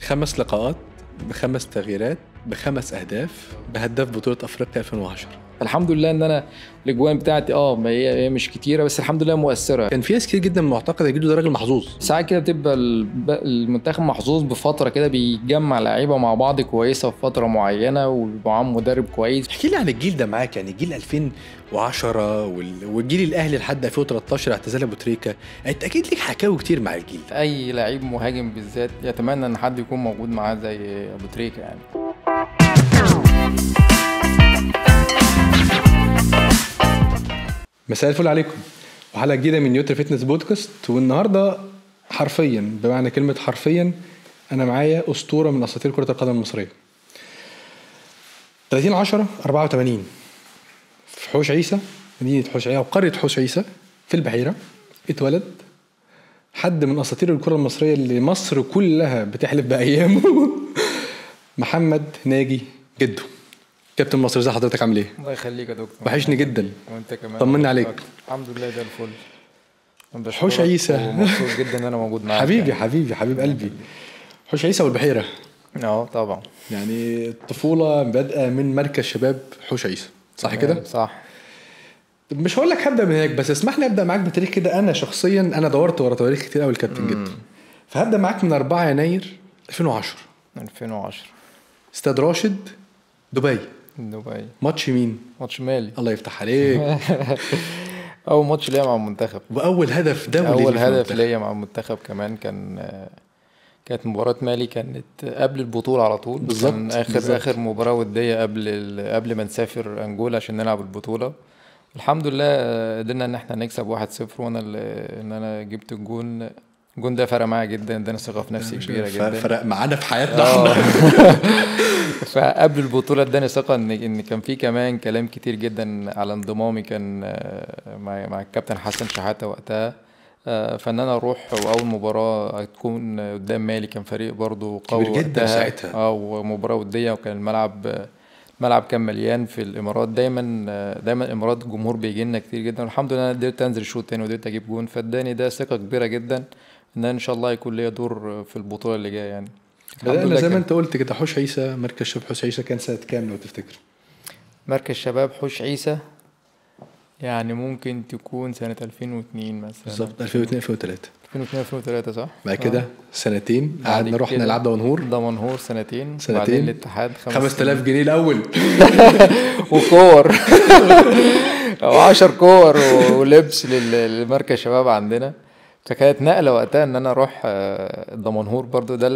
5 لقاءات ب5 تغييرات ب5 أهداف بهداف بطولة أفريقيا 2010. الحمد لله ان انا الاجوان بتاعتي ما هي مش كتيره، بس الحمد لله مؤثره. كان في ناس كتير جدا معتقد يجيله ده راجل محظوظ. ساعات كده بتبقى المنتخب محظوظ بفتره كده، بيجمع لعيبه مع بعض كويسه في فتره معينه وبيبقى معاهم مدرب كويس. احكي لي عن الجيل ده معاك، يعني جيل 2010 والجيل الاهلي لحد 2013 اعتزال ابو تريكه، انت اكيد ليك حكاوي كتير مع الجيل ده. اي لعيب مهاجم بالذات يتمنى ان حد يكون موجود معاه زي ابو تريكه يعني. مساء الفل عليكم، وحلقه جديده من نيوتري فيتنس بودكاست. والنهارده حرفيا بمعنى كلمه حرفيا انا معايا اسطوره من اساطير كره القدم المصريه. 30/10/84 في حوش عيسى، مدينه حوش عيسى او قريه حوش عيسى في البحيره، اتولد حد من اساطير الكره المصريه اللي مصر كلها بتحلف بايامه. محمد ناجي جدو، كابتن مصر. ازي حضرتك، عامل ايه؟ الله يخليك يا دكتور. وحشني جدا. وانت كمان. طمني عليك. الحمد لله زي الفل. حوش عيسى. مبسوط جدا ان انا موجود معاك. حبيبي يعني. حبيب قلبي. حوش عيسى والبحيره. طبعا. يعني الطفوله بادئه من مركز شباب حوش عيسى، صح كده؟ صح. مش هقول لك هبدا من هناك، بس اسمح لي ابدا معاك بتاريخ كده. انا شخصيا دورت ورا تواريخ كتير قوي الكابتن جدو، فهبدا معاك من 4 يناير 2010. 2010 استاد راشد، دبي. ماتش مين؟ ماتش مالي. الله يفتح عليك. اول ماتش ليا مع المنتخب، واول هدف دولي. اول هدف ليا مع المنتخب كمان كانت مباراة مالي، كانت قبل البطولة على طول. بالظبط. اخر مباراة ودية قبل ما نسافر انجولا عشان نلعب البطولة. الحمد لله قدرنا ان احنا نكسب 1-0، وانا ان انا جبت الجون ده فرق معايا جدا، اداني ثقة في نفسي كبيرة جدا، فرق معانا في حياتنا. فقبل البطولة اداني ثقة ان كان في كمان كلام كتير جدا على انضمامي، كان مع الكابتن حسن شحاتة وقتها. فان انا اروح واول مباراة تكون قدام مالي، كان فريق برضو قوي كبير جدا ساعتها. ومباراة ودية، وكان الملعب كان مليان في الامارات. دايما الامارات الجمهور بيجي لنا كتير جدا، والحمد لله انا قدرت انزل شوط تاني وقدرت اجيب جون، فاداني ده ثقة كبيرة جدا ان شاء الله يكون ليا دور في البطولة اللي جايه يعني. بدأنا زي ما انت قلت كده حوش عيسى، مركز شباب حوش عيسى كان سنة كام لو تفتكر؟ مركز شباب حوش عيسى يعني ممكن تكون سنة 2002 مثلا. بالظبط، 2002-2003 صح؟ بعد كده سنتين قعدنا رحنا نلعب دمنهور سنتين بعدين الاتحاد 5000 جنيه الأول. وكور أو 10 كور ولبس للمركز شباب عندنا. فكانت نقلة وقتها ان انا اروح الدمنهور. برضو ده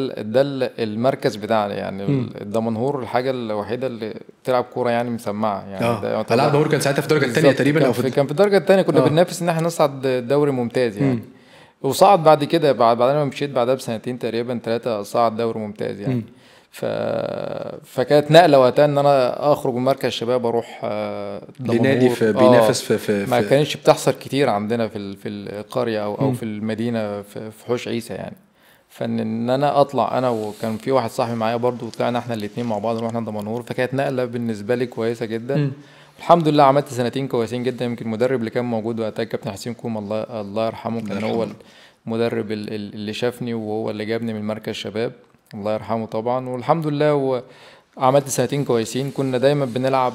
المركز بتاعنا يعني. الدمنهور الحاجة الوحيدة اللي تلعب كورة يعني مسمعة يعني. العاب دمنهور كان ساعتها في الدرجة الثانية تقريبا، او كان في الدرجة الثانية. كنا بننافس ان احنا نصعد دوري ممتاز يعني. وصعد بعد كده، بعد ما مشيت بعدها بسنتين تقريبا 3 صعد دوري ممتاز يعني. فكانت نقله وقتها ان انا اخرج من مركز الشباب اروح لنادي بينافس في ما كانش بتحصل كتير عندنا في القريه او في المدينه في حوش عيسى يعني. فان انا اطلع انا وكان في واحد صاحبي معايا برضو، طلعنا احنا الاثنين مع بعض رحنا دمنهور. فكانت نقله بالنسبه لي كويسه جدا. الحمد لله عملت سنتين كويسين جدا. يمكن المدرب اللي كان موجود وقتها كابتن حسين كوم، الله يرحمه، كان هو المدرب اللي شافني وهو اللي جابني من مركز الشباب، الله يرحمه طبعا. والحمد لله وعملت سنتين كويسين. كنا دايما بنلعب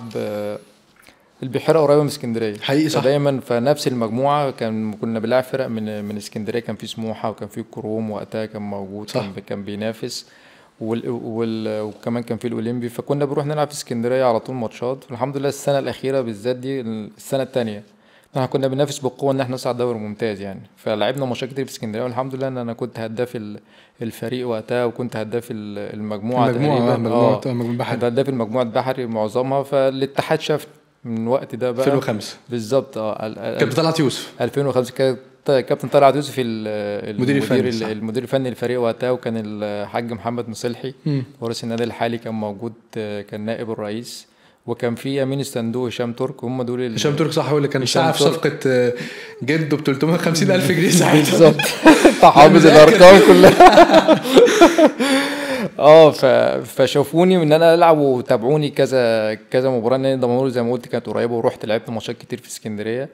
البحيرة قريبة من اسكندرية حقيقي، صح. دايما في نفس المجموعة كنا بنلعب فرق من اسكندرية. كان في سموحة وكان في كروم وقتها كان موجود، صح. كان بينافس وكمان كان في الأولمبي. فكنا بنروح نلعب في اسكندرية على طول ماتشات. الحمد لله السنة الأخيرة بالذات دي، السنة الثانية، احنا كنا بننافس بقوه ان احنا نصعد دوري ممتاز يعني. فلعبنا ماتشات كتير في اسكندريه، والحمد لله ان انا كنت هداف الفريق وقتها، وكنت هداف المجموعه تقريبا. كنت هداف المجموعه بحري معظمها. فالاتحاد شاف من الوقت ده بقى 2005 بالظبط. كابتن طلعت يوسف 2005 كابتن طلعت يوسف المدير الفني للفريق وقتها. وكان الحاج محمد مصلحي ورئيس النادي الحالي كان موجود، كان نائب الرئيس. وكان في امين الصندوق هشام ترك. هم دول هشام ترك، صح، هو اللي كان ساعه في صفقه جده ب 350,000 جنيه ساعتها. بالظبط. حافظ الارقام كلها. فشافوني ان انا العب وتابعوني كذا مباراه. ان دمنهور زي ما قلت كانت قريبه، ورحت لعبت ماتشات كتير في اسكندريه.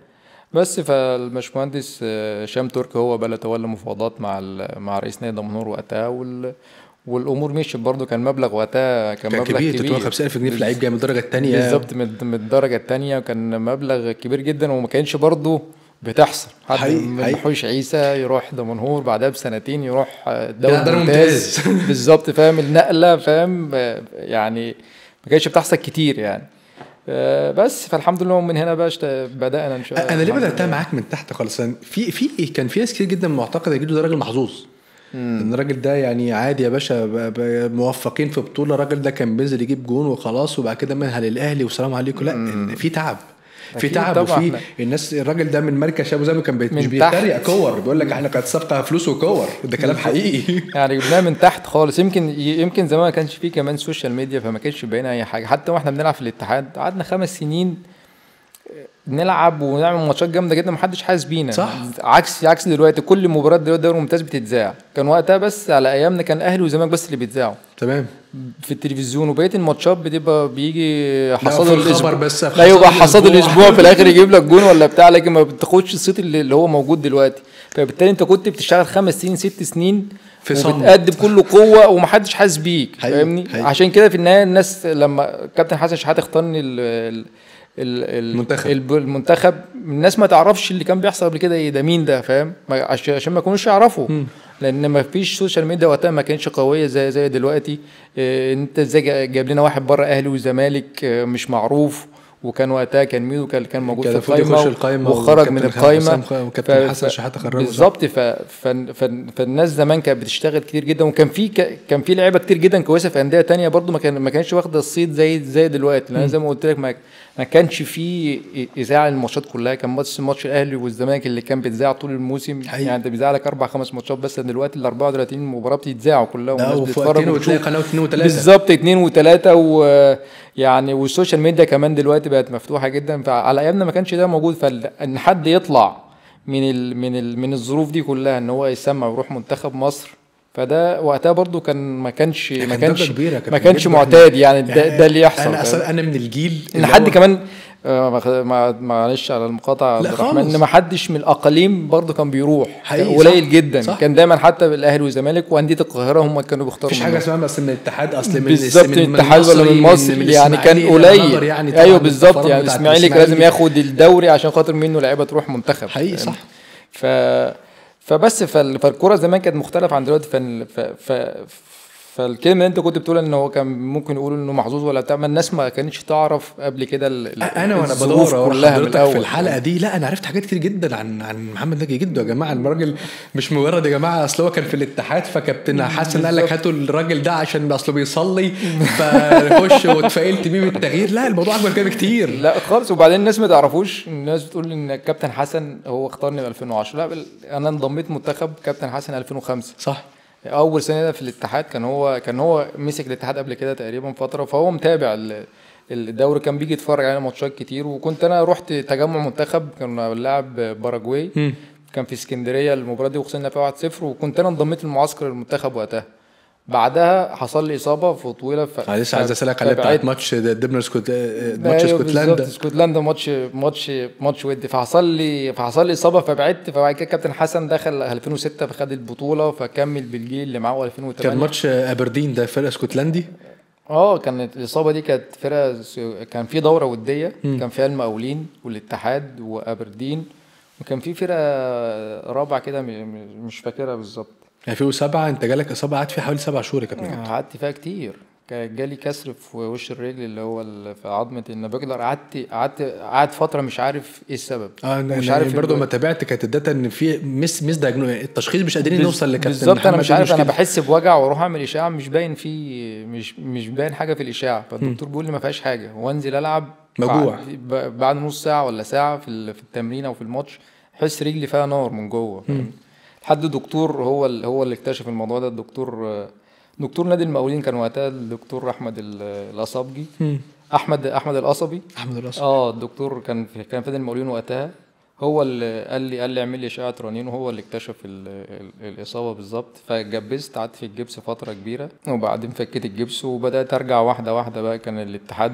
بس فالباشمهندس هشام ترك هو بقى اللي تولى مفاوضات مع رئيس نادي دمنهور وقتها. والامور مشيت برضه. كان مبلغ وقتها كان مبلغ كبير، كبير 350,000 جنيه في لعيب جاي من الدرجه الثانيه بالظبط، من الدرجه الثانيه، وكان مبلغ كبير جدا، وما كانش برضه بتحصل حد حقيقي من حقيقي. حوش عيسى يروح دمنهور بعدها بسنتين يروح الدوري يلعب دوري الممتاز. ممتاز. بالظبط، فاهم النقله، فاهم يعني ما كانتش بتحصل كتير يعني. بس فالحمد لله من هنا بقى بدأنا ان شاء الله. انا ليه الحمد بداتها لله. معاك من تحت خالص؟ كان في ناس كتير جدا معتقده جدو ده راجل محظوظ، ان الراجل ده يعني عادي يا باشا، موفقين في بطوله، الراجل ده كان بينزل يجيب جون وخلاص وبعد كده منها للاهلي والسلام عليكم. لا، إن في تعب، في أكيد تعب، طبعاً. وفي الناس. الراجل ده من مركز شابو زي ما كان مش من بيتريق تحت. كور، بيقول لك احنا كانت صفقه فلوس وكور، ده كلام حقيقي. يعني جبناها من تحت خالص. يمكن زمان ما كانش فيه كمان سوشيال ميديا، فما كانش باين اي حاجه. حتى واحنا بنلعب في الاتحاد قعدنا 5 سنين نلعب ونعمل ماتشات جامده جدا، محدش حاسس بينا. صح. عكس دلوقتي، كل مباراه دلوقتي دوري ممتاز بتتذاع. كان وقتها بس على ايامنا كان اهلي وزمالك بس اللي بيتذاعوا تمام. في التلفزيون، وبقيه الماتشات بتبقى بيجي في حصاد الخبر الاسبوع بس، في ايوه بقى حصاد حصاد الأسبوع. الاسبوع في الاخر يجيب لك جون ولا بتاع، لكن ما بتاخدش الصيت اللي هو موجود دلوقتي. فبالتالي انت كنت بتشتغل 5 سنين 6 سنين في صمت. وبتقدم كل قوه ومحدش حاسس بيك، حقيقي. فاهمني؟ حقيقي. عشان كده في النهايه الناس لما كابتن حسن شحاته اختارني المنتخب، الناس ما تعرفش اللي كان بيحصل قبل كده ايه، ده مين ده، فاهم؟ عشان ما يكونوش يعرفوا، لان ما فيش سوشيال ميديا وقتها، ما كانتش قويه زي دلوقتي. انت ازاي جايب لنا واحد بره اهلي وزمالك مش معروف، وكان وقتها كان ميدو كان موجود في القايمه وخرج من القايمه، وكابتن حسن شحاته خرجه بالظبط. فالناس زمان كانت بتشتغل كتير جدا، وكان كان في لعيبه كتير جدا كويسه في انديه تانية برضو، ما كانش واخده الصيت زي دلوقتي. لان زي ما قلت لك ما كانش في اذاعه للماتشات كلها. كان ماتش الاهلي والزمالك اللي كان بيتذاع طول الموسم حقيقي. يعني انت بيذاع لك 4-5 ماتشات بس. دلوقتي ال 34 مباراه بتتذاع كلها، والناس بتتفرج وتلاقي قناه 2 و3 بالظبط 2 و3 يعني. والسوشيال ميديا كمان دلوقتي بقت مفتوحه جدا، فعلى ايامنا ما كانش ده موجود. فان حد يطلع من الظروف دي كلها ان هو يسمع ويروح منتخب مصر، فده وقتها برضو ما كانش معتاد يعني. ده اللي يحصل. انا من الجيل ان حد كمان معلش على المقاطعه عبد الرحمن، ان ما حدش من الاقاليم برضو كان بيروح، قليل جدا. صح. كان دايما حتى الاهلي والزمالك وانديه القاهره هم كانوا بيختاروا. مفيش حاجه اسمها بس من الاتحاد، اصل من الاتحاد ولا من مصر يعني، كان قليل يعني. ايوه بالظبط يعني. الاسماعيلي كان لازم ياخد الدوري عشان خاطر منه لعيبه تروح منتخب حقيقي. صح. فبس فالكرة زمان كانت مختلفة عن دلوقتي. فالكلمة اللي انت كنت بتقول ان هو كان ممكن يقولوا انه محظوظ ولا بتاع، ما الناس ما كانتش تعرف قبل كده انا وانا بدور حضرتك في الحلقة دي، لا انا عرفت حاجات كتير جدا عن محمد ناجي جدو. يا جماعة الراجل مش مجرد يا جماعة اصل هو كان في الاتحاد فكابتن حسن قال لك هاتوا الراجل ده عشان اصله بيصلي فخش واتفائلت بيه بالتغيير. لا الموضوع اكبر كده بكتير. لا خالص. وبعدين الناس ما تعرفوش، الناس بتقول ان كابتن حسن هو اختارني في 2010. لا انا انضميت منتخب كابتن حسن 2005. صح. اول سنه في الاتحاد كان هو مسك الاتحاد قبل كده تقريبا فتره، فهو متابع الدوري، كان بيجي يتفرج على ماتشات كتير. وكنت انا رحت تجمع منتخب، كنا بنلعب باراجواي، كان في اسكندريه المباراه دي وخسرنا فيها 1-0، وكنت انا انضميت للمعسكر المنتخب وقتها. بعدها حصل لي اصابه في طويله لسه عايز اسالك على بتاعت ماتش دبنا ماتش اسكتلندا ماتش ودي، فحصل لي اصابه فبعدت. فبعد كده كابتن حسن دخل 2006 فخد البطوله فكمل بالجيل اللي معاه 2008. كان ماتش ابردين ده فرقه اسكتلندي. كانت الاصابه دي كانت فرقه، كان في دوره وديه كان فيها المقاولين والاتحاد وابردين، وكان في فرقه رابعه كده مش فاكرها بالظبط. 2007 انت جالك اصابه قعدت فيها حوالي 7 شهور يا كابتن. قعدت فيها كتير. جالي كسر في وش الرجل اللي هو في عظمه النافيكولار. قعدت فتره مش عارف ايه السبب. مش عارف برضه ما تابعت. كانت الداتا ان في مس التشخيص مش قادرين نوصل لكابتن بالظبط. انا مش عارف، انا بحس بوجع واروح اعمل اشعه مش باين فيه، مش باين حاجه في الاشعه، فالدكتور بيقول لي ما فيهاش حاجه، وانزل العب موجوع بعد نص ساعه ولا ساعه في التمرين او في الماتش احس رجلي فيها نار من جوه. حد دكتور هو اللي اكتشف الموضوع ده. دكتور نادي المقاولين كان وقتها الدكتور احمد القصبجي. احمد القصبي. الدكتور كان في نادي المقاولين وقتها، هو اللي قال لي اعمل لي اشعه رنين، وهو اللي اكتشف الاصابه بالظبط. فجبست، قعدت في الجبس فتره كبيره، وبعدين فكيت الجبس وبدات ارجع واحده واحده. بقى كان الاتحاد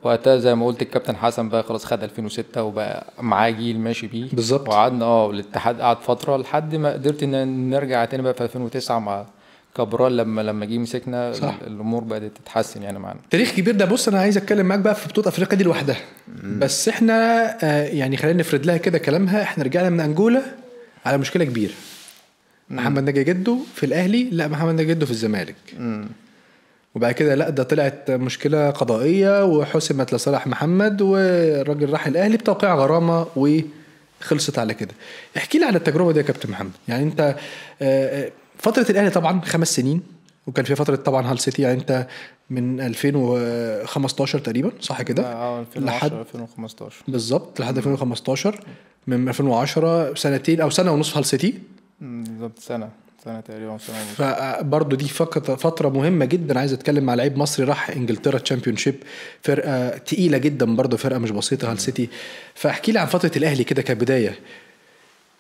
وقتها زي ما قلت الكابتن حسن بقى خلاص خد 2006 وبقى معاه جيل ماشي بيه بالظبط. وقعدنا الاتحاد قعد فتره لحد ما قدرت ان نرجع تاني بقى في 2009 مع كابرال لما جه مسكنا صح. الامور بدات تتحسن يعني معانا. تاريخ كبير ده. بص انا عايز اتكلم معاك بقى في بطوله افريقيا دي لوحدها، بس احنا يعني خلينا نفرد لها كده كلامها. احنا رجعنا من انجولا على مشكله كبيره. محمد ناجي جده في الاهلي، لا محمد ناجي جده في الزمالك. وبعد كده لا ده طلعت مشكله قضائيه وحسمت لصالح محمد، والراجل راح الاهلي بتوقيع غرامه وخلصت على كده. احكي لي على التجربه دي يا كابتن محمد. يعني انت فتره الاهلي طبعا 5 سنين، وكان في فتره طبعا هال سيتي. يعني انت من 2015 تقريبا صح كده؟ 2010 2015 بالظبط لحد 2015. من 2010 سنتين او سنه ونص هال سيتي بالظبط، سنه تقريبا، سنه ونص. فبرضه دي فتره مهمه جدا. عايز اتكلم مع لعيب مصري راح انجلترا تشامبيونشيب، فرقه تقيله جدا برضه، فرقه مش بسيطه هال سيتي. فاحكي لي عن فتره الاهلي كده كبدايه.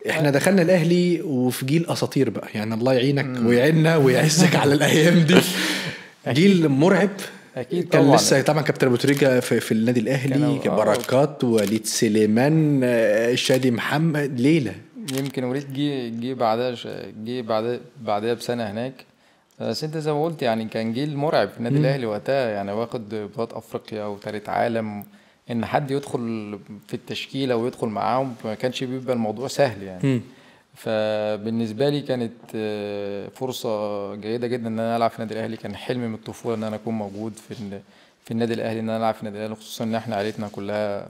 احنا دخلنا الاهلي وفي جيل اساطير بقى، يعني الله يعينك ويعيننا ويعزك على الايام دي. جيل مرعب اكيد كان طبعا. لسه طبعا كابتن ابو تريكه في النادي الاهلي، بركات، وليد سليمان، شادي محمد، ليله. يمكن وليد بعدها بسنه هناك. بس انت زي ما قلت يعني كان جيل مرعب في النادي الاهلي وقتها، يعني واخد بطولات افريقيا وثالث عالم. ان حد يدخل في التشكيله ويدخل معاهم ما كانش بيبقى الموضوع سهل يعني. فبالنسبه لي كانت فرصه جيده جدا ان انا العب في النادي الاهلي. كان حلمي من الطفوله ان انا اكون موجود في النادي الاهلي، ان انا العب في النادي الاهلي، خصوصا ان احنا عائلتنا كلها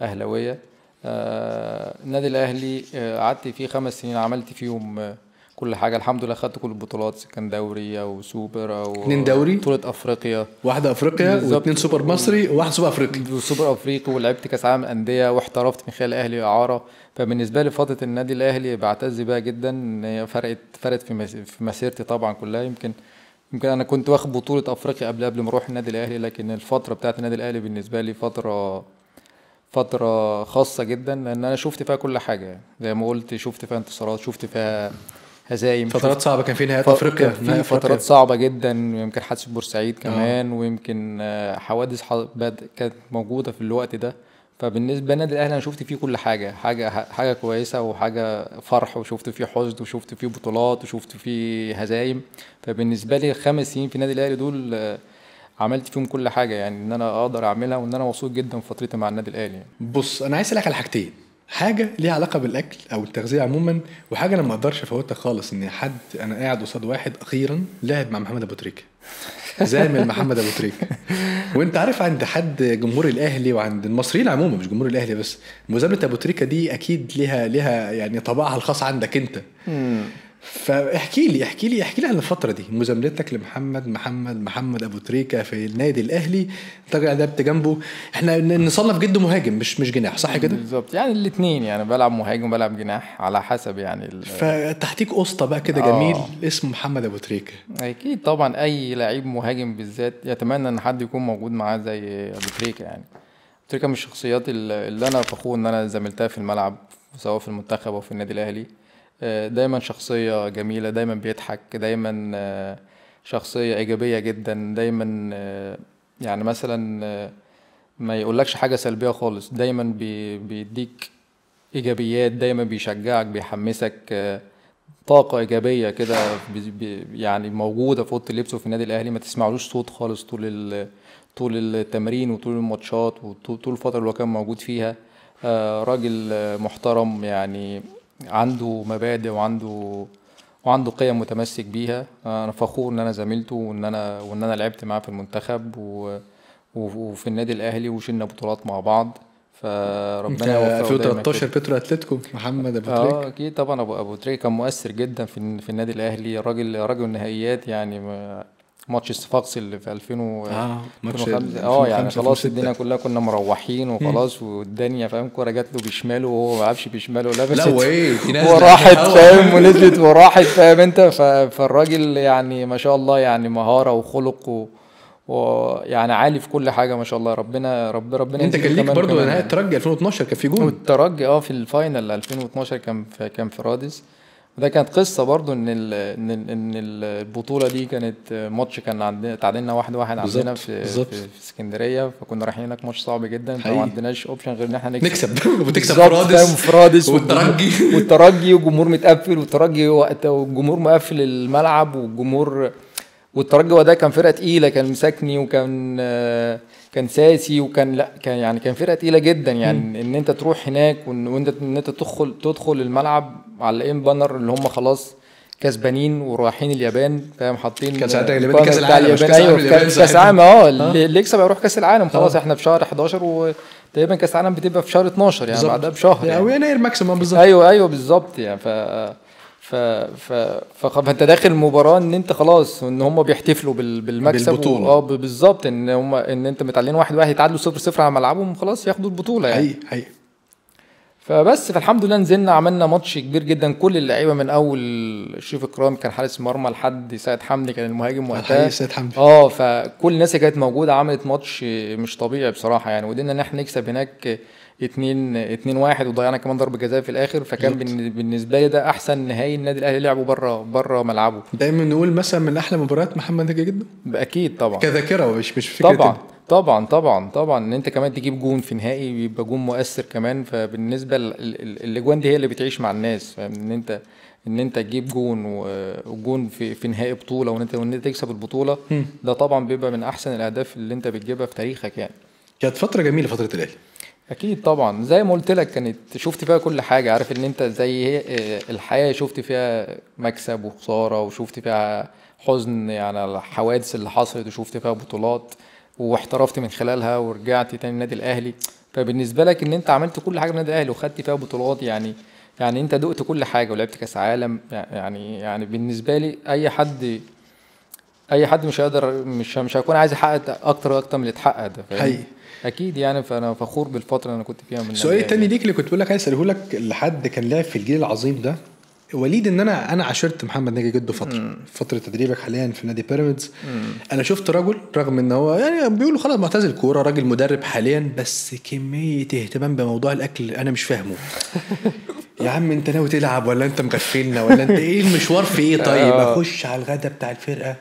اهلاويه. النادي الاهلي قعدت فيه 5 سنين، عملت فيهم كل حاجه الحمد لله. خدت كل البطولات، كان دوري او سوبر او 2 دوري، بطوله افريقيا، واحده افريقيا و2 سوبر مصري وواحد سوبر افريقي، سوبر افريقي، ولعبت كاس عالم انديه، واحترفت من خلال الاهلي اعاره. فبالنسبه لي فتره النادي الاهلي بعتز بيها جدا، ان هي فرقت في مسيرتي طبعا كلها. يمكن انا كنت واخد بطوله افريقيا قبل ما اروح النادي الاهلي، لكن الفتره بتاعت النادي الاهلي بالنسبه لي فتره خاصه جدا، لان انا شفت فيها كل حاجه يعني. زي ما قلت شفت فيها انتصارات، شفت فيها هزايم، فترات صعبه كان في نهايات افريقيا، في فترات صعبه جدا، يمكن حادث بورسعيد كمان ويمكن حوادث كانت موجوده في الوقت ده. فبالنسبه للنادي الاهلي انا شفت فيه كل حاجه كويسه وحاجه فرح، وشفت فيه حزن، وشفت فيه بطولات، وشفت فيه هزايم. فبالنسبه لي 5 سنين في النادي الاهلي دول عملت فيهم كل حاجه يعني، ان انا اقدر اعملها، وان انا مبسوط جدا في فترتي مع النادي الاهلي يعني. بص انا عايز اسالك على حاجتين، حاجه ليها علاقه بالاكل او التغذيه عموما، وحاجه انا ما اقدرش افوتها خالص. ان انا قاعد قصاد واحد اخيرا لعب مع محمد ابو تريكه، زامل محمد ابو تريكه. وانت عارف عند حد جمهور الاهلي وعند المصريين عموما، مش جمهور الاهلي بس، مزامله ابو تريكه دي اكيد ليها يعني طبعها الخاص عندك انت. فاحكي لي عن الفتره دي، مزاملتك لمحمد ابو تريكه في النادي الاهلي. انت لعبت جنبه، احنا نصنف جده مهاجم مش جناح صح كده؟ بالظبط، يعني الاثنين، يعني بلعب مهاجم وبلعب جناح على حسب يعني. فتحتيك اسطى بقى كده جميل اسمه محمد ابو تريكه. اكيد طبعا، اي لعيب مهاجم بالذات يتمنى ان حد يكون موجود معاه زي ابو تريكه يعني. ابو تريكه من الشخصيات اللي انا فخور ان انا زميلتها في الملعب، سواء في المنتخب او في النادي الاهلي. دايما شخصية جميلة، دايما بيضحك، دايما شخصية إيجابية جدا، دايما يعني مثلا ما يقولكش حاجة سلبية خالص، دايما بيديك إيجابيات، دايما بيشجعك، بيحمسك، طاقة إيجابية كده يعني موجودة في أوضة اللبس وفي النادي الأهلي. ما تسمعلوش صوت خالص طول التمرين وطول الماتشات وطول الفترة اللي هو كان موجود فيها. راجل محترم يعني، عنده مبادئ وعنده قيم متمسك بيها. انا فخور ان انا زميلته وان انا لعبت معاه في المنتخب وفي النادي الاهلي وشلنا بطولات مع بعض. فربنا يوفقه. 2013 بيترو اتلتيكو محمد ابو تريكه. اكيد طبعا، ابو تريكه كان مؤثر جدا في النادي الاهلي. راجل النهائيات يعني، ماتش الصفاقسي اللي في 2005 يعني خلاص الدنيا كلها كنا مروحين وخلاص، والدنيا فاهم كوره جات له بشماله وهو ما لعبش بشماله، لبست وراحت فاهم ونزلت وراحت فاهم انت. فالراجل يعني ما شاء الله يعني مهاره وخلق ويعني عالي في كل حاجه ما شاء الله. ربنا انت كان ليك برضه نهائي الترجي 2012 كان في جون، والترجي في الفاينل 2012 كان في رادس. ده كانت قصة برضو ان البطولة دي كانت ماتش كان عندنا تعادلنا 1-1 عندنا في اسكندرية، فكنا رايحين هناك ماتش صعب جدا، فما عندناش اوبشن غير ان احنا نكسب وتكسب فرادس والترجي والترجي والجمهور متقفل، والترجي والجمهور مقفل الملعب، والترجي وده كان فرقة تقيلة، كان مساكني كان ساسي وكان لا كان يعني كان فرقة تقيلة جدا يعني. ان انت تروح هناك ان انت تدخل الملعب على بانر اللي هم خلاص كسبانين ورايحين اليابان، فاهم، حاطين كان ساعتها اليابان كاس العالم، مش كاس العالم اللي يكسب هيروح كاس العالم خلاص. احنا في شهر 11 وتقريبا كاس العالم بتبقى في شهر 12 يعني بعدها بشهر او يناير ماكسيمم بالظبط. ايوه بالظبط يعني. فانت داخل المباراه ان انت خلاص ان هم بيحتفلوا بالمكسب بالظبط، ان انت متعادلين 1-1 يتعادلوا 0-0 على ملعبهم خلاص ياخدوا البطوله يعني. حقيقي. فالحمد لله نزلنا عملنا ماتش كبير جدا، كل اللعيبه من اول شريف اكرام كان حارس مرمى لحد سيد حمدي كان المهاجم وقتها. سيد حمدي فكل الناس اللي كانت موجوده عملت ماتش مش طبيعي بصراحه يعني، ودينا ان احنا نكسب هناك 2-1 وضيعنا كمان ضربه جزاء في الاخر. فكان بالنسبه لي ده احسن نهائي النادي الاهلي لعبه بره ملعبه. دايما نقول مثلا من احلى مباريات محمد ناجي جدا اكيد طبعا كذاكره، مش فكره طبعا ان انت كمان تجيب جون في نهائي بيبقى جون مؤثر كمان. فبالنسبه الاجوان دي هي اللي بتعيش مع الناس، فاهم، ان انت تجيب جون وجون في نهائي بطوله وان انت تكسب البطوله ده طبعا بيبقى من احسن الاهداف اللي انت بتجيبها في تاريخك يعني. كانت فتره جميله فتره الاهلي اكيد طبعا، زي ما قلت لك كانت شفت فيها كل حاجه، عارف ان انت زي الحياه شفت فيها مكسب وخساره، وشفت فيها حزن يعني على الحوادث اللي حصلت، وشفت فيها بطولات واحترفت من خلالها ورجعت تاني النادي الاهلي. فبالنسبه لك ان انت عملت كل حاجه في النادي الاهلي وخدت فيها بطولات يعني انت دقت كل حاجه ولعبت كاس عالم يعني بالنسبه لي اي حد مش هيقدر مش هيكون عايز يحقق اكتر من اللي اتحقق ده حقيقي. اكيد يعني. فانا فخور بالفتره اللي انا كنت فيها من السؤال التاني ليك اللي كنت بقول لك عايز اساله لك لحد كان لاعب في الجيل العظيم ده وليد، ان انا عاشرت محمد ناجي جده فتره تدريبك حاليا في نادي بيراميدز. انا شفت رجل رغم ان هو يعني بيقولوا خلاص معتزل كوره، راجل مدرب حاليا، بس كميه اهتمام بموضوع الاكل انا مش فاهمه. يا عم انت ناوي تلعب ولا انت مغفلنا ولا انت ايه المشوار في ايه؟ طيب اخش على الغدا بتاع الفرقه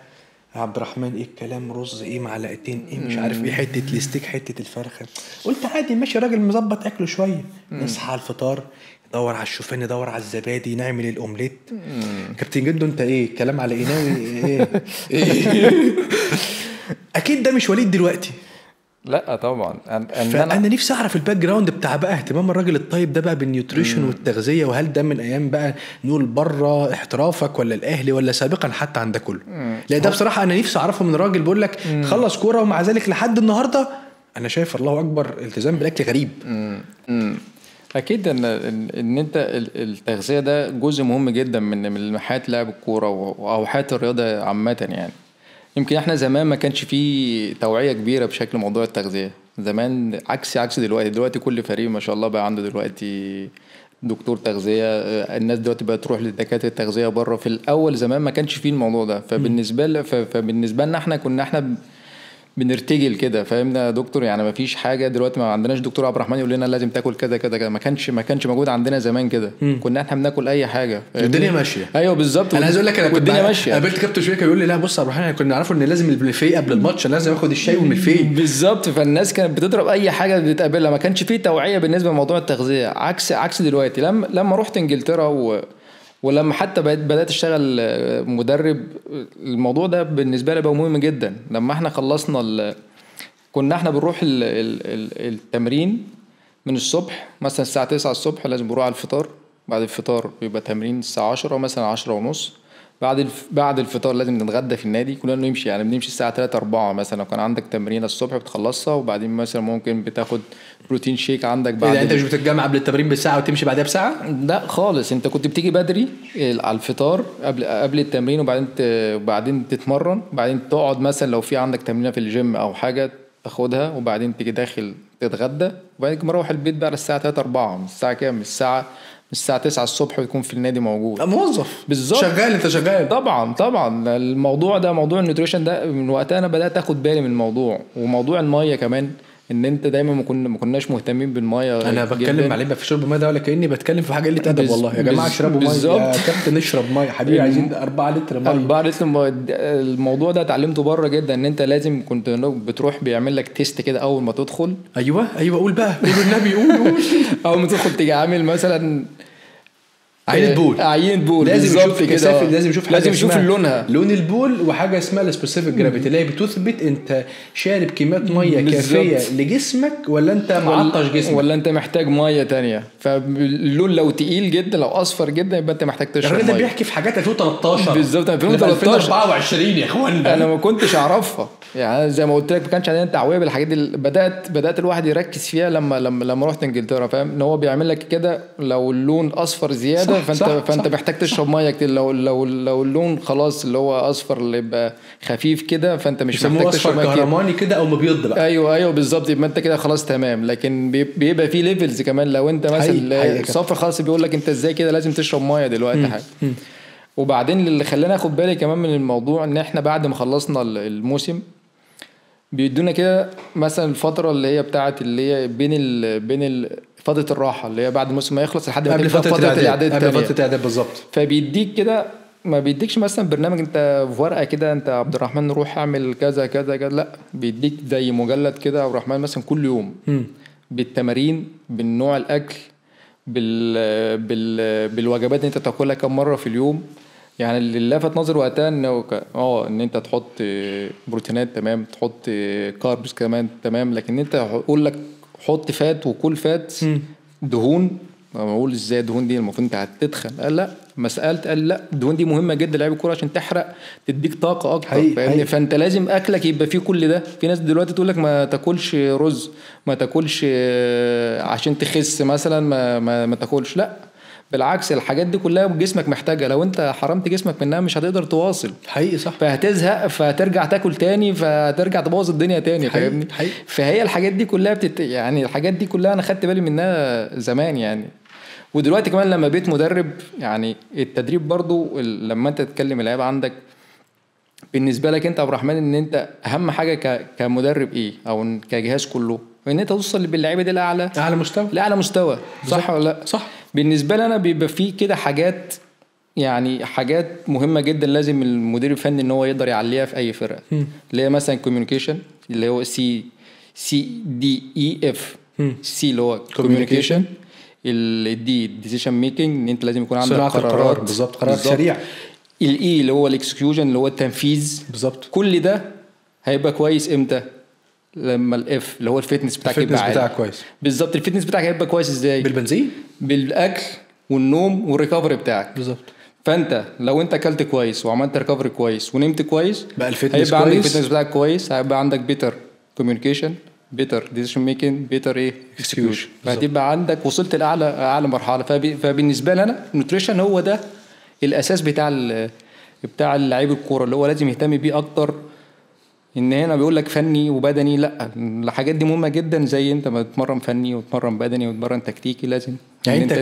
عبد الرحمن ايه الكلام، رز ايه معلقتين ايه مش عارف ايه، حته الستيك حته الفرخه، قلت عادي ماشي راجل مظبط اكله شويه. نصحى على الفطار ندور على الشوفان ندور على الزبادي نعمل الاومليت. كابتن جدو انت ايه كلام على ناوي ايه؟ اكيد ده مش وليد دلوقتي. لا طبعا انا نفسي اعرف الباك جراوند بتاع بقى اهتمام الراجل الطيب ده بقى بالنيوتريشن والتغذيه، وهل ده من ايام بقى نقول بره احترافك ولا الاهلي ولا سابقا حتى عند كله؟ لا ده بصراحه انا نفسي اعرفه من راجل بيقول لك خلص كوره ومع ذلك لحد النهارده انا شايف الله اكبر التزام بالاكل غريب. اكيد ان انت التغذيه ده جزء مهم جدا من حياه لاعب الكوره او حياه الرياضه عامه يعني. يمكن احنا زمان ما كانش فيه توعيه كبيره بشكل موضوع التغذيه زمان، عكس دلوقتي كل فريق ما شاء الله بقى عنده دلوقتي دكتور تغذيه. الناس دلوقتي بقى تروح لدكاتره التغذيه بره. في الاول زمان ما كانش فيه الموضوع ده. فبالنسبه لنا احنا كنا بنرتجل كده، فاهمنا يا دكتور يعني ما فيش حاجه دلوقتي، ما عندناش دكتور عبد الرحمن يقول لنا لازم تاكل كذا كذا كذا، ما كانش موجود عندنا زمان كده. كنا احنا بناكل اي حاجه، الدنيا ماشيه. ايوه بالظبط. انا عايز اقول لك انا كنت الدنيا ماشيه. قابلت كابتن شويه يقول لي لا بص يا عبد الرحمن كنا نعرفه ان لازم الملفيه قبل الماتش، لازم اخد الشاي والملفيه بالظبط. فالناس كانت بتضرب اي حاجه بتقابلها، ما كانش فيه توعيه بالنسبه لموضوع التغذيه، عكس دلوقتي. لما رحت انجلترا ولما حتى بدأت اشتغل مدرب، الموضوع ده بالنسبه لي بقى مهم جدا. لما احنا خلصنا كنا احنا بنروح التمرين من الصبح مثلا الساعة 9 الصبح، لازم بنروح على الفطار. بعد الفطار بيبقى تمرين الساعة 10 مثلا 10 ونص. بعد الفطار لازم نتغدى في النادي، كلنا نمشي يعني بنمشي الساعة 3 4 مثلا. لو كان عندك تمرين الصبح بتخلصها، وبعدين مثلا ممكن بتاخد بروتين شيك عندك بعد. انت مش بتتجمع قبل التمرين بساعة وتمشي بعدها بساعة؟ لا خالص، انت كنت بتيجي بدري على الفطار قبل التمرين، وبعدين تتمرن، بعدين تقعد مثلا لو في عندك تمرين في الجيم او حاجة تاخدها، وبعدين تيجي داخل تتغدى، وبعدين مروح البيت بقى على الساعه 3 4. من الساعه كام؟ من الساعه 9 الصبح ويكون في النادي موجود موظف بالظبط شغال. انت شغال طبعا. الموضوع ده موضوع النيوتريشن ده من وقتها انا بدات اخد بالي من الموضوع، وموضوع الميه كمان. ان انت دايما ما كناش مهتمين بالميه. انا بتكلم مع لعيبه في شرب الميه ده ولا كاني بتكلم في حاجه قله ادب. والله يا جماعه اشربوا ميه، يا كابتن اشرب ميه حبيبي، عايزين 4 لتر ميه. 4 لتر ميه. الموضوع ده اتعلمته بره جدا، ان انت لازم كنت بتروح بيعمل لك تيست كده اول ما تدخل. ايوه قول بقى، قول النبي قول. اول ما تدخل تيجي عامل مثلا عينة بول لازم يشوف كده، لازم يشوف لونها، لون البول، وحاجه اسمها السبيسيفيك جرافيتي اللي هي بتثبت انت شارب كميات ميه كافيه لجسمك ولا انت معطش جسمك ولا انت محتاج ميه تانية. فاللون لو تقيل جدا، لو اصفر جدا، يبقى انت محتاج تشرب ميه. الراجل ده بيحكي في حاجات 2013 بالظبط، 2013 2024 يا اخوان. انا ما كنتش اعرفها يعني، زي ما قلت لك ما كانش عندنا تعويه بالحاجات دي. بدات الواحد يركز فيها لما رحت انجلترا، فاهم ان هو بيعمل لك كده لو اللون اصفر زياده فانت محتاج تشرب ميه كتير. لو اللون خلاص اللي هو اصفر اللي يبقى خفيف كده، فانت مش محتاج تشرب ميه كتير. كهرماني كده او مبيض بقى. ايوه بالظبط، يبقى انت كده خلاص تمام. لكن بيبقى في ليفلز كمان. لو انت مثلا صفر خلاص بيقول لك انت ازاي كده لازم تشرب ميه دلوقتي حاجه. وبعدين اللي خلاني اخد بالي كمان من الموضوع ان احنا بعد ما خلصنا الموسم بيدونا كده مثلا الفتره اللي هي بتاعت اللي هي بين فتره الراحه اللي هي بعد الموسم ما يخلص لحد ما قبل فتره الاعداد. قبل فتره الاعداد بالظبط. فبيديك كده، ما بيديكش مثلا برنامج انت في ورقه كده انت عبد الرحمن روح اعمل كذا كذا كذا، لا بيديك زي مجلد كده عبد الرحمن مثلا كل يوم بالتمارين، بالنوع الاكل، بالوجبات انت تاكلها كم مره في اليوم. يعني اللي لفت نظر وقتها ان انت تحط بروتينات تمام، تحط كاربس كمان تمام، لكن انت اقول لك حط فات وكل فات دهون. بقول ازاي الدهون دي المفروض انت هتتخن؟ قال لا، مسألة قال لا، الدهون دي مهمه جدا لعيب الكوره عشان تحرق تديك طاقه اكتر، فاهمني؟ فانت لازم اكلك يبقى فيه كل ده. في ناس دلوقتي تقول لك ما تاكلش رز، ما تاكلش عشان تخس مثلا، ما تاكلش. لا بالعكس، الحاجات دي كلها جسمك محتاجها. لو انت حرمت جسمك منها مش هتقدر تواصل. حقيقي صح. فهتزهق، فترجع تاكل تاني، فترجع تبوظ الدنيا تاني، فاهمني؟ فهي الحاجات دي كلها يعني الحاجات دي كلها انا خدت بالي منها زمان يعني. ودلوقتي كمان لما بقيت مدرب، يعني التدريب برضو لما انت تتكلم اللعيبه عندك بالنسبه لك انت عبد الرحمن، ان انت اهم حاجه كمدرب ايه او كجهاز كله، ان انت توصل باللعيبه دي لاعلى مستوى. صح ولا لا؟ صح. بالنسبه لي انا بيبقى فيه كده حاجات، يعني حاجات مهمه جدا لازم المدير الفني ان هو يقدر يعليها في اي فرقه، اللي هي مثلا كوميونيكيشن، اللي هو CDEF. سي اللي هو كوميونيكيشن، الدي ديسيشن ميكنج، ان انت لازم يكون عندك قرارات. بالظبط، قرار سريع. الاي اللي هو الاكسكيوشن اللي هو التنفيذ. بالظبط. كل ده هيبقى كويس امتى؟ لما الاف اللي هو الفتنس بتاعك يبقى عالي. كويس. بالظبط. الفتنس بتاعك هيبقى كويس ازاي؟ بالبنزين، بالاكل والنوم والريكفري بتاعك. بالظبط. فانت لو انت اكلت كويس وعملت ريكفري كويس ونمت كويس، بقى الفتنس هيبقى كويس، عندك الفتنس بتاعك كويس، هيبقى عندك بيتر كوميونيكيشن، بيتر ديسيشن ميكنج، بيتر ايه اكسكيوشن. فهتبقى عندك وصلت لاعلى مرحله. فبالنسبه لي انا النيوتريشن هو ده الاساس بتاع اللعيب الكوره اللي هو لازم يهتم بيه اكتر. ان هنا بيقول لك فني وبدني، لا الحاجات دي مهمه جدا. زي انت ما تتمرن فني وتتمرن بدني وتتمرن تكتيكي، لازم يعني انت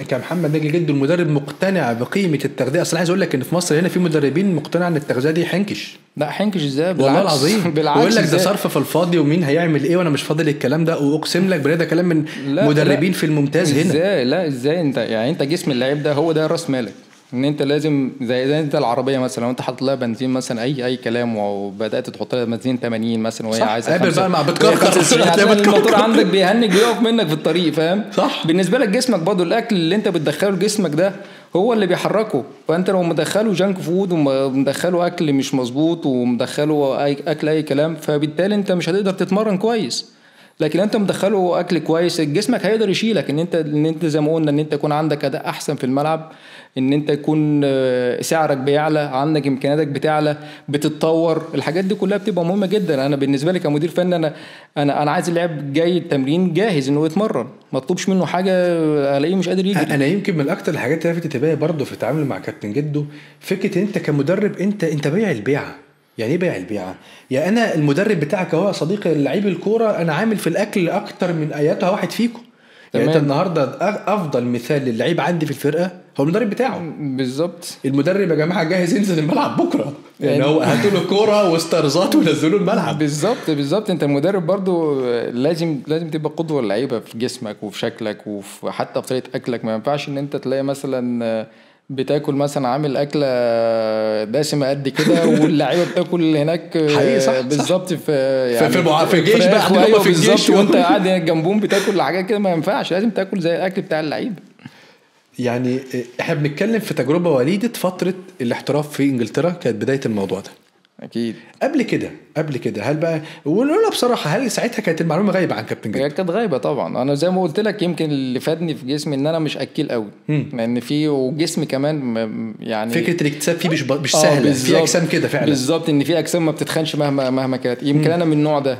كمحمد ناجي جد المدرب مقتنع بقيمه التغذيه. اصل عايز اقول لك ان في مصر هنا في مدربين مقتنع ان التغذيه دي حنكش. لا حنكش ازاي؟ والله العظيم بيقول لك ده صرف في الفاضي ومين هيعمل ايه وانا مش فاضل الكلام ده. واقسم لك ده كلام من مدربين في الممتاز هنا. ازاي انت يعني انت جسم اللاعب ده هو ده راس مالك. ان انت لازم زي انت العربيه مثلا لو انت حاطط لها بنزين مثلا اي كلام وبدات تحط لها بنزين 80 مثلا وهي عايزه قبل بقى مع بتكركر الموتور عندك بيهنج بيقف منك في الطريق، فاهم؟ صح. بالنسبه لك جسمك برضو الاكل اللي انت بتدخله لجسمك ده هو اللي بيحركه. فانت لو مدخله جانك فود ومدخله اكل مش مظبوط ومدخله اكل اي كلام، فبالتالي انت مش هتقدر تتمرن كويس. لكن انت مدخله اكل كويس جسمك هيقدر يشيلك. ان انت زي ما قلنا ان انت يكون عندك اداء احسن في الملعب، ان انت يكون سعرك بيعلى، عندك امكانياتك بتعلى، بتتطور. الحاجات دي كلها بتبقى مهمه جدا. انا بالنسبه لي كمدير فني انا عايز اللاعب جاي التمرين جاهز انه يتمرن، ما اطلبش منه حاجه الاقيه مش قادر يجري. انا يمكن من اكتر الحاجات اللي لفتت انتباهي برضه في التعامل مع كابتن جدو فكره انت كمدرب انت بيع البيعه. يعني ايه بيع البيعه؟ يعني انا المدرب بتاعك هو صديقي اللعيب الكوره، انا عامل في الاكل اكتر من اياتها واحد فيكم. يعني انت النهارده افضل مثال للعيب عندي في الفرقه هو المدرب بتاعه. بالظبط. المدرب يا جماعه جاهز ينزل الملعب بكره، يعني هو هاتوا له كوره واسترزات ونزلوا الملعب. بالظبط. انت المدرب برضو لازم تبقى قدوه للعيبه في جسمك وفي شكلك وفي حتى في طريقه اكلك. ما ينفعش ان انت تلاقي مثلا بتاكل مثلا عامل اكله دسمه قد كده واللعيبه بتاكل هناك حقيقي صح بالظبط في يعني في الجيش بقى في الجيش وانت قاعد جنبهم بتاكل حاجات كده. ما ينفعش، لازم تاكل زي الاكل بتاع اللعيبه. يعني احنا بنتكلم في تجربه وليده فتره الاحتراف في انجلترا، كانت بدايه الموضوع ده. اكيد. قبل كده هل بقى، ونقولها بصراحه، هل ساعتها كانت المعلومه غايبه عن كابتن جد؟ هي كانت غايبه طبعا. انا زي ما قلت لك يمكن اللي فادني في جسمي ان انا مش اكيل قوي، لان في وجسمي كمان يعني فكره الاكتساب فيه مش سهله. في اجسام كده فعلا بالظبط، ان في اجسام ما بتتخنش مهما كانت. يمكن انا من النوع ده،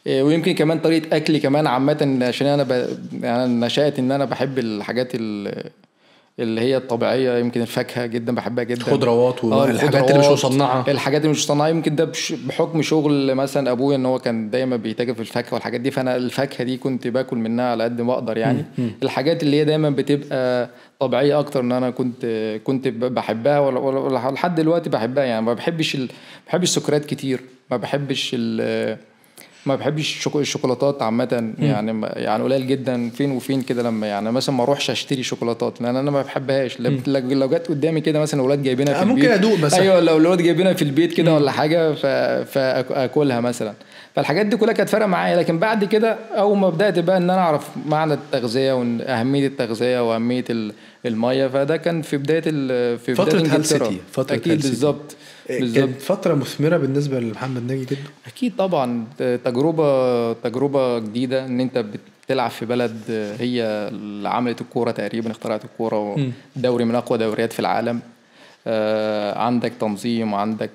ويمكن كمان طريقه اكلي كمان عامه، عشان انا يعني نشأت ان انا بحب الحاجات اللي هي الطبيعيه. يمكن الفاكهه جدا بحبها جدا، خضروات والحاجات اللي مش مصنعه. الحاجات اللي مش مصنعه يمكن ده بحكم شغل مثلا ابويا ان هو كان دايما بيتاجر في الفاكهه والحاجات دي، فانا الفاكهه دي كنت باكل منها على قد ما اقدر يعني. الحاجات اللي هي دايما بتبقى طبيعيه اكتر ان انا كنت بحبها ولا لحد دلوقتي بحبها يعني. ما بحبش السكريات كتير، ما بحبش الشوكولاتات عامه يعني قليل جدا فين وفين كده لما يعني مثلا ما اروحش اشتري شوكولاتات لان انا ما بحبهاش. لو جت قدامي كده مثلا اولاد جايبينها في البيت ممكن ادوق بس. ايوه لو اولاد جايبينها في البيت كده ولا حاجه فاكلها مثلا. فالحاجات دي كلها كانت فارقه معايا. لكن بعد كده اول ما بدات بقى ان انا اعرف معنى التغذيه واهميه التغذيه واهميه الميه، فده كان في بدايه فتره هال سيتي. اكيد بالظبط. كانت فتره مثمره بالنسبه لمحمد ناجي جدا. اكيد طبعا. تجربه جديده ان انت بتلعب في بلد هي اللي عملت الكوره تقريبا، اخترعت الكوره، دوري من اقوى دوريات في العالم. عندك تنظيم وعندك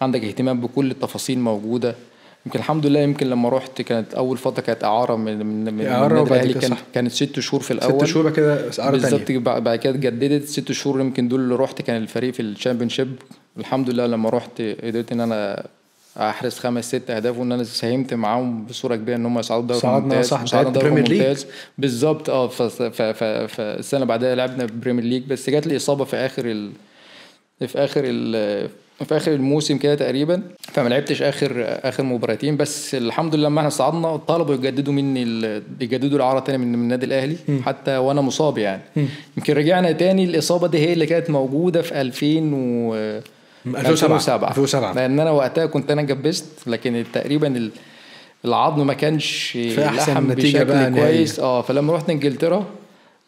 اهتمام بكل التفاصيل موجوده. يمكن الحمد لله يمكن لما رحت كانت اول فتره كانت اعاره من النادي الاهلي، كانت 6 شهور في الاول. 6 شهور كده اعاره ثانيه بالظبط. بعد كده اتجددت 6 شهور. يمكن دول اللي رحت كان الفريق في الشامبيونشيب. الحمد لله لما رحت قدرت ان انا احرز 5-6 اهداف وان انا ساهمت معاهم بصوره كبيره ان هم يصعدوا دوري ممتاز. صعدنا دوري ممتاز بالظبط. فالسنه بعدها لعبنا بريمير ليج، بس جات لي اصابه في اخر الموسم كده تقريبا، فما لعبتش اخر مباراتين. بس الحمد لله لما احنا صعدنا طلبوا يجددوا مني يجددوا الاعاره تاني من النادي الاهلي حتى وانا مصاب يعني. يمكن رجعنا تاني. الاصابه دي هي اللي كانت موجوده في 2007 لان انا وقتها كنت انا جبست، لكن تقريبا العظم ما كانش لحم بشكل كويس. فلما رحت انجلترا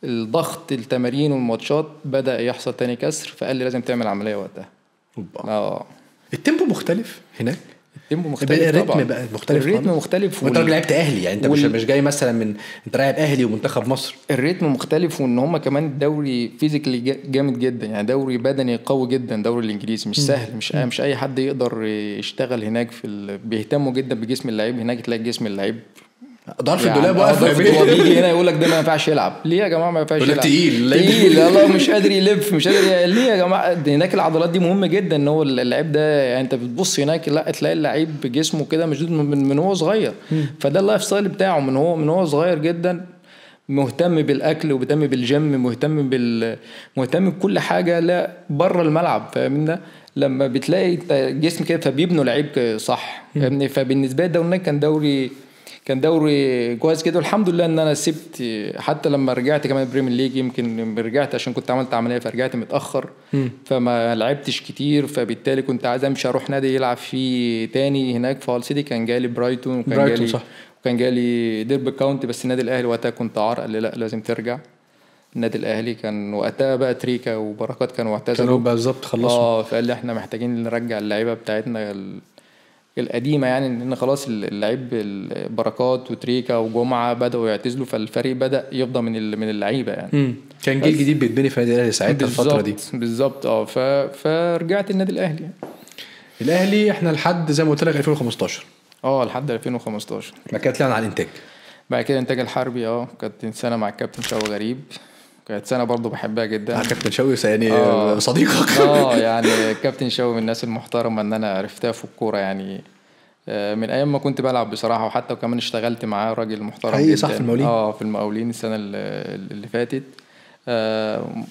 الضغط التمارين والماتشات بدأ يحصل تاني كسر، فقال لي لازم تعمل عملية وقتها. التيمبو مختلف هناك. التيمبو مختلف الريتم بقى مختلف. الريتم مختلف. وانت لعبت اهلي يعني انت مش جاي مثلا انت لاعب اهلي ومنتخب مصر. الريتم مختلف، وان هم كمان الدوري فيزيكالي جامد جدا يعني، دوري بدني قوي جدا. الدوري الانجليزي مش سهل، مش اي حد يقدر يشتغل هناك. بيهتموا جدا بجسم اللعيب هناك. تلاقي جسم اللعيب ضرف الدولاب واقف هو بيجي هنا يقول لك ده ما ينفعش يلعب. ليه يا جماعه ما ينفعش يلعب؟ تقيل الله مش قادر يلف مش قادر. ليه يا جماعه؟ هناك العضلات دي مهمه جدا. ان هو اللعيب ده يعني انت بتبص هناك لا تلاقي اللعيب جسمه كده مشدود من هو صغير. فده اللايف ستايل بتاعه من هو صغير جدا، مهتم بالاكل ومهتم بالجيم، مهتم بكل حاجه لا بره الملعب. فاهمنا؟ لما بتلاقي جسم كده فبيبنوا لعيب صح. فاهمني؟ فبالنسبه لي ده هناك كان دوري كويس كده. والحمد لله ان انا سبت حتى لما رجعت كمان بريمير ليج. يمكن رجعت عشان كنت عملت عمليه فرجعت متاخر، فما لعبتش كتير. فبالتالي كنت عايز امشي اروح نادي يلعب فيه تاني هناك في هال سيتي. كان جالي برايتون وكان جالي ديربي كاونتي، بس النادي الاهلي وقتها كنت عار قال لي لا لازم ترجع النادي الاهلي. كان وقتها بقى تريكا وبركات كانوا اعتزلوا بالظبط خلصوا. فقال لي احنا محتاجين نرجع اللعيبه بتاعتنا القديمه يعني، ان خلاص اللعيب بركات وتريكا وجمعه بداوا يعتزلوا، فالفريق بدا يفضى من اللعيبه يعني. كان جيل جديد بيتبني في النادي الاهلي ساعتها الفتره دي بالظبط. فرجعت النادي الاهلي. الاهلي احنا لحد زي ما قلت لك 2015 لحد 2015 بعد كده طلعنا على الانتاج. بعد كده انتاج الحربي كانت سنه مع الكابتن شوقي غريب. كانت سنه برضو بحبها جدا. كابتن شوقي يعني صديقك. يعني كابتن شوقي من الناس المحترمه ان انا عرفتها في الكوره يعني من ايام ما كنت بلعب بصراحه. وحتى وكمان اشتغلت معاه راجل محترم جدا. صح في المقاولين. في المقاولين السنه اللي فاتت.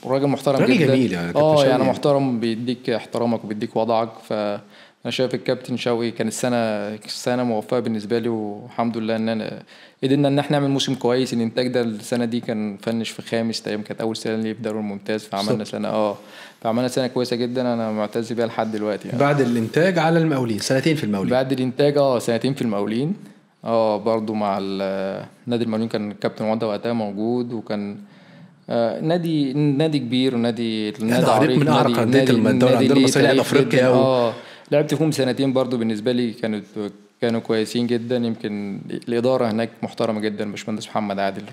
راجل محترم راجل جدا. جميل يعني كابتن يعني شوقي. محترم، بيديك احترامك وبيديك وضعك. فانا شايف الكابتن شوقي كان السنه موفقه بالنسبه لي، والحمد لله ان انا قدرنا ان احنا نعمل موسم كويس. الانتاج ده السنه دي كان فنش في خامس تقريبا، كانت اول سنه لي في الدوري الممتاز، فعملنا سنه فعملنا سنه كويسه جدا، انا معتز بيها لحد دلوقتي يعني. بعد الانتاج على المقاولين سنتين في المقاولين. بعد الانتاج سنتين في المقاولين. برضو مع نادي المقاولين كان الكابتن وضع وقتها موجود، وكان نادي كبير ونادي عريق من اعرق انديه الدوري عندنا المصري، لعب افريقيا لعبت فيهم سنتين برضو، بالنسبه لي كانوا كويسين جدا. يمكن الاداره هناك محترمه جدا. باشمهندس محمد عادل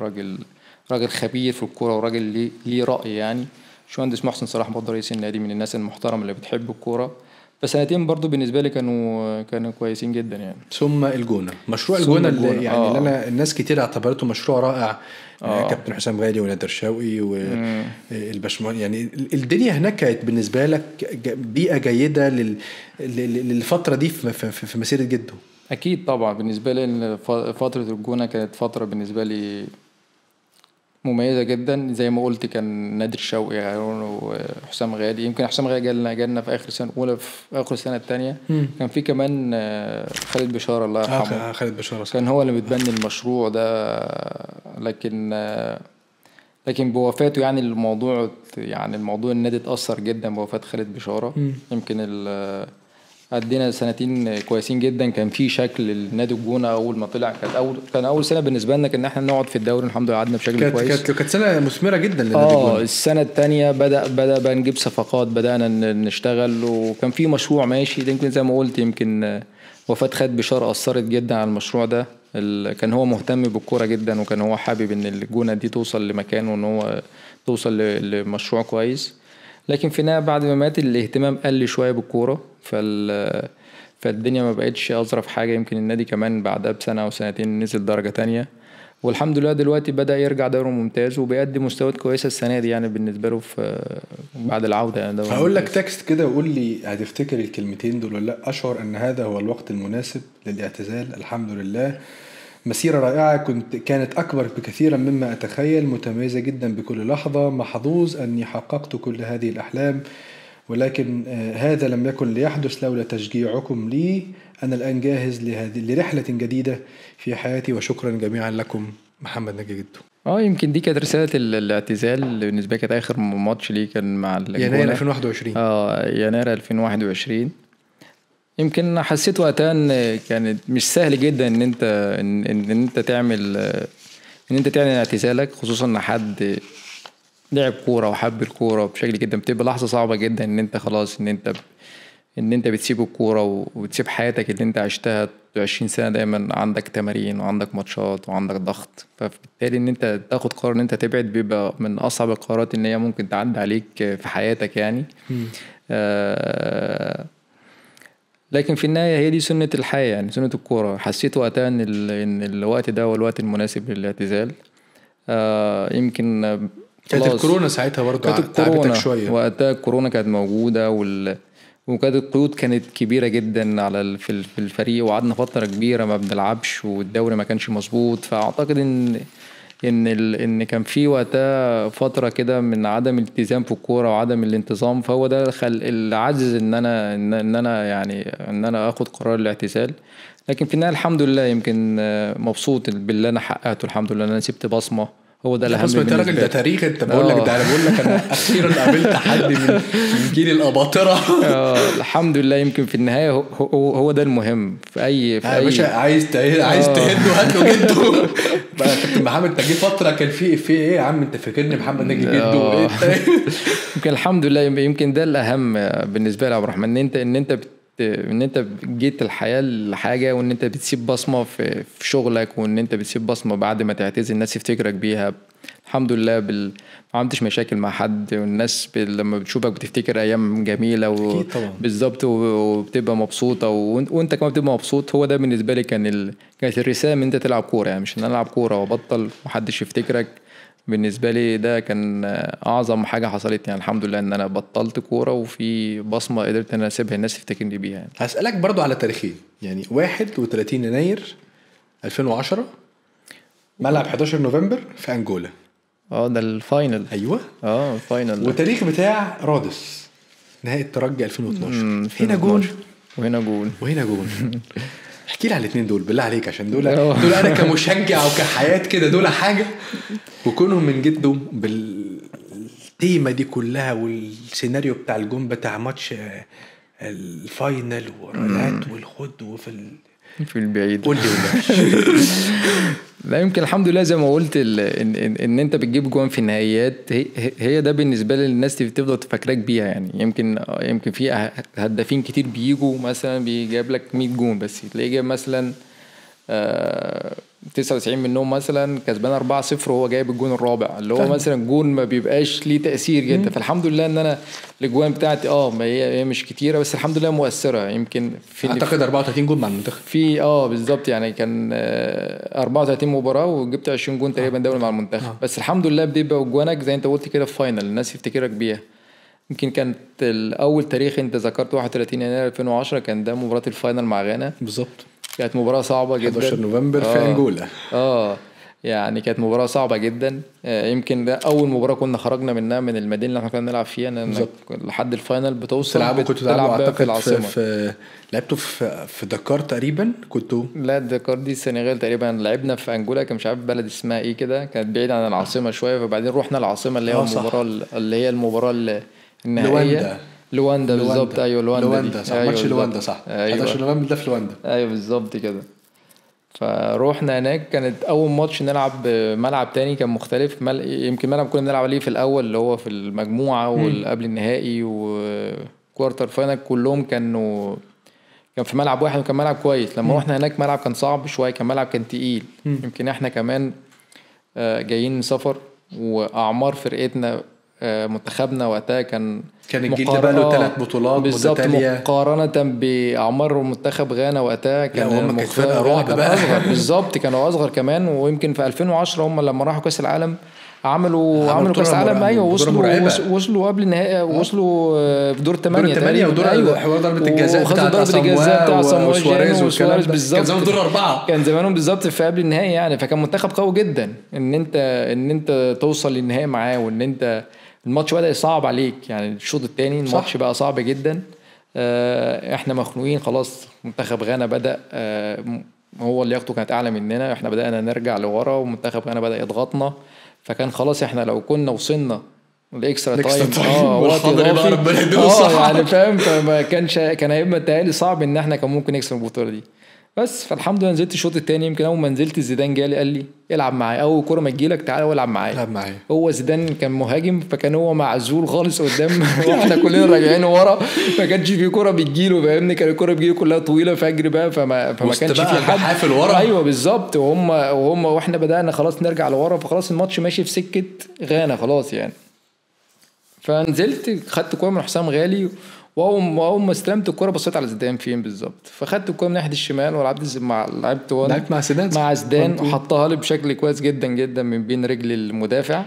راجل خبير في الكوره، وراجل ليه راي يعني. باشمهندس محسن صلاح برضو رئيس النادي من الناس المحترمه اللي بتحب الكوره. فسنتين برضو بالنسبه لي كانوا كويسين جدا يعني. ثم الجونه، مشروع الجونه اللي يعني اللي انا الناس كتير اعتبرته مشروع رائع. كابتن حسام غالي ونادر شوقي والباشمهندس، يعني الدنيا هناك كانت بالنسبه لك بيئه جيده للفتره دي في مسيره جده. اكيد طبعا. بالنسبه لي فتره الجونه كانت فتره بالنسبه لي مميزه جدا. زي ما قلت كان نادر شوقي وحسام غالي. يمكن حسام غالي جالنا في اخر سنه اولى، في اخر السنه الثانيه. كان في كمان خالد بشاره الله يرحمه. خالد بشاره كان هو اللي متبني المشروع ده. لكن بوفاته يعني الموضوع النادي اتأثر جدا بوفاة خالد بشارة. يمكن عدينا سنتين كويسين جدا. كان في شكل النادي الجونة أول ما طلع. كان أول سنة بالنسبة لنا كان احنا نقعد في الدوري. الحمد لله قعدنا بشكل كويس. كانت سنة مثمرة جدا للنادي الجونة. السنة الثانية بدأ بقى نجيب صفقات، بدأنا نشتغل، وكان في مشروع ماشي. يمكن زي ما قلت يمكن وفاة خالد بشارة أثرت جدا على المشروع ده. كان هو مهتم بالكورة جدا، وكان هو حابب ان الجونة دي توصل لمكان، وان هو توصل لمشروع كويس. لكن في النهاية بعد ما مات الاهتمام قل شوية بالكورة، فالدنيا ما بقتش أظرف حاجة. يمكن النادي كمان بعدها بسنة أو سنتين نزل درجة تانية، والحمد لله دلوقتي بدأ يرجع دوري ممتاز، وبيقدم مستويات كويسة السنة دي يعني بالنسبة له بعد العودة يعني. هقول لك تكست كده وقول لي هتفتكر الكلمتين دول ولا لا. أشعر أن هذا هو الوقت المناسب للاعتزال. الحمد لله، مسيرة رائعة كانت أكبر بكثيرا مما أتخيل، متميزة جدا بكل لحظة، محظوظ أني حققت كل هذه الأحلام، ولكن هذا لم يكن ليحدث لولا تشجيعكم لي. أنا الآن جاهز لرحلة جديدة في حياتي، وشكرا جميعا لكم. محمد نجي جدو. يمكن دي كانت رسالة الاعتزال اللي بالنسبة لي كانت آخر ماتش لي كان مع يناير 2021. يناير 2021. يمكن حسيت وقتها ان كانت مش سهل جدا ان انت تعمل اعتزالك، خصوصا ان حد لعب كوره وحب الكوره بشكل جدا. بتبقى لحظه صعبه جدا ان انت خلاص ان انت بتسيب الكوره وبتسيب حياتك اللي انت عشتها 20 سنه دايما عندك تمارين وعندك ماتشات وعندك ضغط. فبالتالي ان انت تاخد قرار ان انت تبعد بيبقى من اصعب القرارات ان هي ممكن تعدي عليك في حياتك يعني. لكن في النهاية هي دي سنة الحياة يعني، سنة الكورة. حسيت وقتها ان الوقت ده هو الوقت المناسب للاعتزال. يمكن كانت الكورونا ساعتها برضو تعبتك شوية. وقتها الكورونا كانت موجودة، وكانت القيود كانت كبيرة جدا في الفريق، وقعدنا فترة كبيرة ما بنلعبش، والدوري ما كانش مظبوط. فأعتقد ان كان في وقتها فتره كده من عدم الالتزام في الكوره وعدم الانتظام. فهو ده اللي عجز ان انا اخد قرار الاعتزال. لكن في النهايه الحمد لله يمكن مبسوط باللي انا حققته. الحمد لله انا سبت بصمه، هو ده الاهم بالنسبه لي. ده تاريخ. انت بقول لك انا اخيرا قابلت حد من جيل الاباطره. الحمد لله. يمكن في النهايه هو ده المهم في اي باشا. عايز تهده هات له جده بقى. كابتن محمد انت جه فتره كان في ايه يا عم، انت فاكرني محمد نجي جده يمكن الحمد لله. يمكن ده الاهم بالنسبه لي يا عبد الرحمن، ان انت جيت الحياه لحاجه، وان انت بتسيب بصمه في شغلك، وان انت بتسيب بصمه بعد ما تعتزل الناس تفتكرك بيها. الحمد لله ما عملتش مشاكل مع حد، والناس لما بتشوفك بتفتكر ايام جميله بالظبط، وبتبقى مبسوطه، وانت كمان بتبقى مبسوط. هو ده بالنسبه لي كانت الرساله ان انت تلعب كوره يعني، مش ان انا العب كوره وبطل ومحدش يفتكرك. بالنسبه لي ده كان اعظم حاجه حصلت يعني. الحمد لله ان انا بطلت كوره، وفي بصمه قدرت ان انا اسيبها الناس تفتكرني بيها يعني. هسالك برضو على تاريخين يعني. 31 يناير 2010 ملعب 11 نوفمبر في انجولا. ده الفاينل. ايوه الفاينل. وتاريخ بتاع رادس نهائي الترجي 2012. هنا 2012. جون وهنا جون. احكي لي على الاثنين دول بالله عليك، عشان دول انا كمشجع وكحياة كده دول حاجه، وكونهم من جده بالتيمه دي كلها والسيناريو بتاع الجون بتاع ماتش الفاينل والرولات والخد في البعيد. قول لي لا يمكن الحمد لله زي ما قلت ان انت بتجيب جوان في النهائيات، هي ده بالنسبه للناس تفضل تفكرك بيها يعني. يمكن في هدافين كتير بيجوا مثلا بيجيب لك 100 جون، بس تلاقيه جايب مثلا 99 منهم مثلا كسبان 4-0 وهو جايب الجون الرابع اللي هو مثلا جون ما بيبقاش ليه تأثير جدا. فالحمد لله ان انا الجوان بتاعتي ما هي مش كتيره، بس الحمد لله مؤثره. يمكن في اعتقد 34 جون مع المنتخب في بالظبط يعني كان 34 مباراه وجبت 20 جون تقريبا دوري مع المنتخب. بس الحمد لله بيبقى جوانك زي انت قلت كده في فاينل الناس يفتكرك بيها. يمكن كانت الاول تاريخ انت ذكرت 31 يناير 2010 كان ده مباراه الفاينل مع غانا بالظبط. كانت مباراة صعبة جدا 11 نوفمبر في أنجولا. يعني كانت مباراة صعبة جدا. يمكن ده أول مباراة كنا خرجنا منها من المدينة اللي احنا كنا نلعب فيها لحد الفاينل بتوصل كنتوا تلعبوا في العاصمة. لعبتوا في دكار تقريبا كنتوا؟ لا دكار دي السنغال تقريبا. لعبنا في أنجولا كان مش عارف بلد اسمها ايه كده، كانت بعيدة عن العاصمة شوية. فبعدين رحنا العاصمة اللي هي المباراة النهائية لواندا بالظبط. ايوه لواندا صح. ماتش لواندا صح. 11 نوفمبر ده في لواندا. ايوه بالظبط كده. فروحنا هناك كانت اول ماتش نلعب ملعب تاني كان مختلف. يمكن ملعب كنا بنلعب عليه في الاول اللي هو في المجموعه والقبل النهائي وكوارتر فاينل كلهم كان في ملعب واحد وكان ملعب كويس. لما رحنا هناك ملعب كان صعب شويه، كان ملعب كان تقيل. يمكن احنا كمان جايين سفر واعمار فرقتنا منتخبنا وقتها كان الجيل ده بقى له 3 بطولات متتاليه مقارنه باعمار منتخب غانا وقتها كان اصغر. بالظبط كانوا اصغر كمان. ويمكن في 2010 هم لما راحوا كاس العالم عملوا كاس العالم. ايوه وصلوا قبل النهائي، وصلوا في دور 8 ودور حوار ضربه الجزاء بتاع سواريز بالظبط. كان زمان دور 4 كان زمانهم بالظبط في قبل النهائي يعني. فكان منتخب قوي جدا ان انت توصل للنهائي معاه، وان انت الماتش بدأ يصعب عليك يعني. الشوط الثاني الماتش بقى صعب جدا. احنا مخنوقين خلاص. منتخب غانا بدأ هو لياقته كانت اعلى مننا، احنا بدأنا نرجع لورا ومنتخب غانا بدأ يضغطنا. فكان خلاص احنا لو كنا وصلنا الاكسترا تايم وقت اضافي يعني فاهم. فما كان هيبقى تهيألي صعب ان احنا كان ممكن نكسب البطولة دي. بس فالحمد لله نزلت الشوط الثاني. يمكن اول ما نزلت زيدان جالي قال لي العب معايا، اول كوره ما تجيلك تعالى والعب معايا. هو زيدان كان مهاجم فكان هو معزول خالص قدام واحنا كلنا راجعين ورا، ما كانش في كوره بتجيله فاهمني. كان الكوره بتجيله كلها طويله فجر بقى، فما كانش في حد حافل ورا. ايوه بالظبط. وهم واحنا بدانا خلاص نرجع لورا، فخلاص الماتش ماشي في سكه غانا خلاص يعني. فنزلت خدت كوره من حسام غالي، واول ما استلمت الكوره بصيت على زيدان فين بالظبط. فخدت الكوره من ناحيه الشمال ولعبت لعبت مع زيدان وحطها لي بشكل كويس جدا جدا من بين رجل المدافع.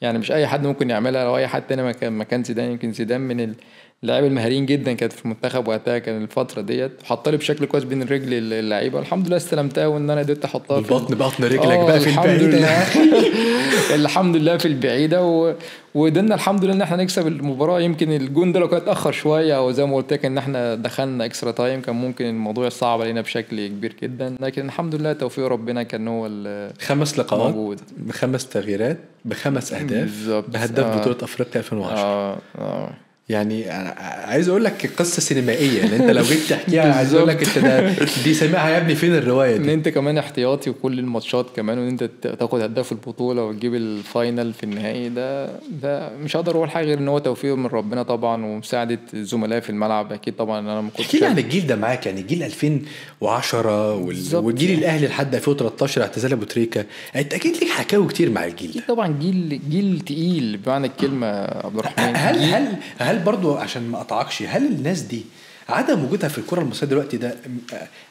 يعني مش اي حد ممكن يعملها، لو اي حد تاني مكان زيدان. يمكن زيدان من اللاعبين المهاريين جدا كانت في المنتخب وقتها كان الفتره ديت. حطها لي بشكل كويس بين رجل اللعيبه، الحمد لله استلمتها وان انا قدرت احطها في بطن رجلك بقى في البعيده. الحمد لله في البعيده ودنا الحمد لله ان احنا نكسب المباراه. يمكن الجون ده لو كان اتاخر شويه او زي ما قلت لك ان احنا دخلنا اكسترا تايم كان ممكن الموضوع يصعب علينا بشكل كبير جدا. لكن الحمد لله توفيق ربنا كان هو 5 لقاءات ب5 تغييرات ب5 اهداف بهداف بطوله افريقيا 2010. يعني انا عايز اقول لك قصه سينمائيه ان انت لو جيت تحكيها عايز اقول لك انت دي سامعها يا ابني فين الروايه دي. ان انت كمان احتياطي وكل الماتشات كمان، وان انت تاخد هداف البطوله وتجيب الفاينل في النهائي. ده مش هقدر اقول حاجه غير ان هو توفيق من ربنا طبعا ومساعده الزملاء في الملعب اكيد طبعا. انا ما كنتش احكي لي عن الجيل ده معاك يعني جيل 2010 والجيل الاهلي لحد 2013 اعتزال ابو تريكه. انت اكيد ليك حكاوي كتير مع الجيل ده طبعا. جيل تقيل بمعنى الكلمه عبد الرحمن. هل برضو عشان ما اقطعكش، هل الناس دي عدم وجودها في الكرة المصرية دلوقتي ده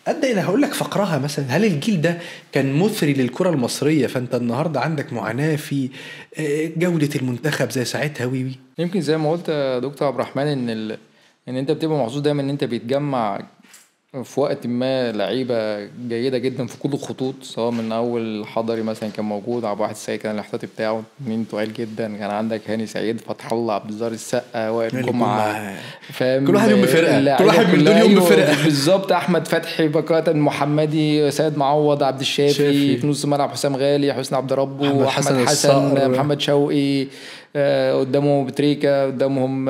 ادى الى هقول لك فقرها مثلا؟ هل الجيل ده كان مثري للكرة المصرية فانت النهارده عندك معاناة في جودة المنتخب زي ساعتها؟ يمكن زي ما قلت يا دكتور عبد الرحمن ان انت بتبقى محظوظ دايما ان انت بتجمع في وقت ما لعيبه جيده جدا في كل الخطوط، سواء من اول حضري مثلا كان موجود، عبد الواحد السيد كان الاحتياطي بتاعه، مين تقال جدا، كان عندك هاني سعيد، فتح الله، عبد الظاهر السقا، وائل جمعه، فاهم، كل واحد يوم بفرقه، كل واحد من دول يوم بفرقه بالظبط. احمد فتحي، بكات المحمدي، سيد معوض، عبد الشافي في نص الملعب، حسام غالي، حسني عبد ربه، احمد حسن، محمد شوقي، قدامه بتريكا، قدامهم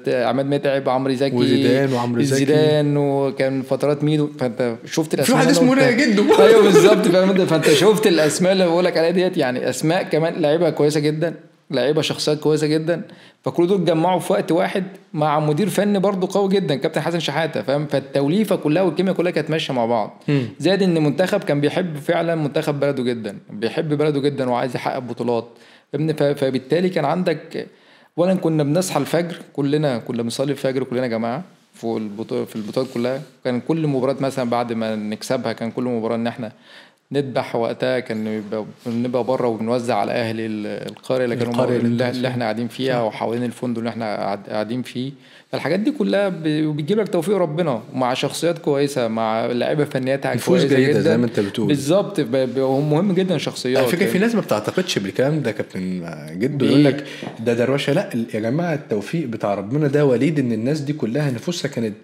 عماد متعب، عمرو زكي، وزيدان وعمرو زكي، زيدان، وكان فترات ميدو. فانت شفت الاسماء، في واحد اسمه رايق جدا ايوه بالظبط، فاهم. فانت شفت الاسماء اللي بقول لك عليها ديت، يعني اسماء كمان لعيبه كويسه جدا، لعيبه شخصيات كويسه جدا، فكل دول اتجمعوا في وقت واحد مع مدير فني برضه قوي جدا، كابتن حسن شحاته، فاهم. فالتوليفه كلها والكيمياء كلها كانت ماشيه مع بعض. زائد ان منتخب كان بيحب فعلا منتخب بلده جدا، بيحب بلده جدا وعايز يحقق بطولات، فبالتالي كان عندك، ولا كنا بنصحى الفجر كلنا، كنا بنصلي الفجر كلنا جماعه في البطولات كلها. كان كل مباراه مثلا بعد ما نكسبها، كان كل مباراه ان احنا نذبح. وقتها كان بنبقى بره وبنوزع على اهل القريه اللي احنا قاعدين فيها وحوالين الفندق اللي احنا قاعدين فيه. فالحاجات دي كلها بتجيب لك توفيق ربنا، ومع شخصيات كويسه، مع لعيبه فنياتها كويسه جدا زي ما انت بتقول بالظبط. مهم جدا شخصيات. على فكره في ناس ما بتعتقدش بالكلام ده، كابتن جدو يقول لك ده دروشه. لا يا جماعه، التوفيق بتاع ربنا ده وليد ان الناس دي كلها نفوسها كانت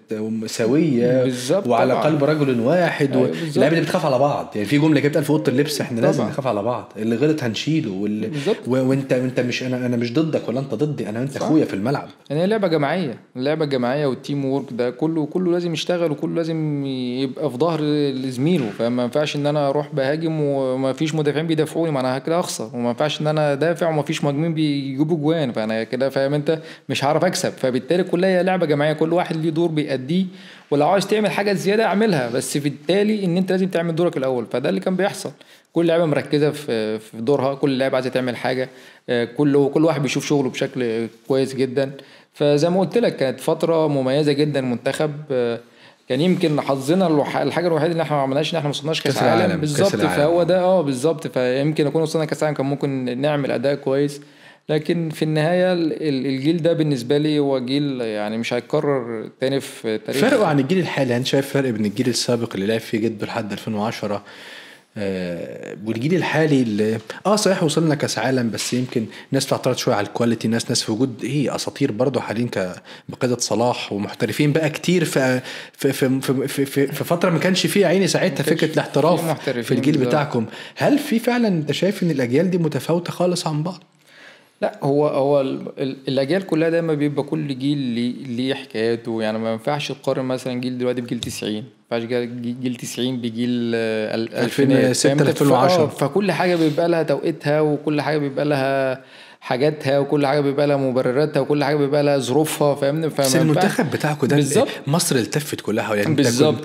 سويه وعلى طبعا. قلب رجل واحد. واللعيبه دي بتخاف على بعض، يعني في جمله كده في اوضه اللبس، احنا لازم نخاف على بعض، اللي غلط هنشيله، وانت مش انا مش ضدك ولا انت ضدي، انا وانت اخويا في الملعب. يعني هي لعبه جماعيه، اللعبه الجماعيه والتيم وورك ده كله لازم يشتغل، وكله لازم يبقى في ظهر زميله. فما ينفعش ان انا اروح بهاجم وما فيش مدافعين بيدافعوني، ما انا كده اخسر. وما ينفعش ان انا دافع وما فيش مهاجمين بيجيبوا جوان، فانا كده فاهم انت مش هعرف اكسب. فبالتالي كلها هي لعبه جماعيه، كل واحد ليه دور بيأديه، ولو عايز تعمل حاجه زياده اعملها، بس بالتالي ان انت لازم تعمل دورك الاول. فده اللي كان بيحصل، كل لعيبه مركزه في دورها، كل لعيبه عايزه تعمل حاجه، كل واحد بيشوف شغله بشكل كويس جدا. فزي ما قلت لك كانت فتره مميزه جدا. منتخب كان يمكن حظنا الحاجه الوحيده اللي احنا ما عملناش ان احنا ما وصلناش كاس عالم بالظبط. فهو ده بالظبط، فيمكن نكون وصلنا كاس عالم كان ممكن نعمل اداء كويس، لكن في النهايه الجيل ده بالنسبه لي هو جيل يعني مش هيتكرر تاني في تاريخ. فرقوا عن الجيل الحالي، انت شايف فرق بين الجيل السابق اللي لعب فيه جده لحد 2010 والجيل الحالي اللي صحيح وصلنا كاس عالم، بس يمكن ناس تعترض شويه على الكواليتي، ناس في وجود اساطير برضو حاليا بقياده صلاح ومحترفين بقى كتير في في في في, في, في, في فتره ما كانش فيه عيني ساعتها فكره الاحتراف في الجيل بتاعكم. هل في فعلا انت شايف ان الاجيال دي متفاوته خالص عن بعض؟ لا، هو الاجيال كلها دايما بيبقى كل جيل ليه حكاياته. يعني ما ينفعش تقارن مثلا جيل دلوقتي بجيل 90، ما ينفعش جيل 90 بجيل 2006 2010. فكل حاجه بيبقى لها توقيتها، وكل حاجه بيبقى لها حاجاتها، وكل حاجه بيبقى لها مبرراتها، وكل حاجه بيبقى لها ظروفها، فاهمني. بس المنتخب بتاعكم ده مصر التفت كلها، يعني بالظبط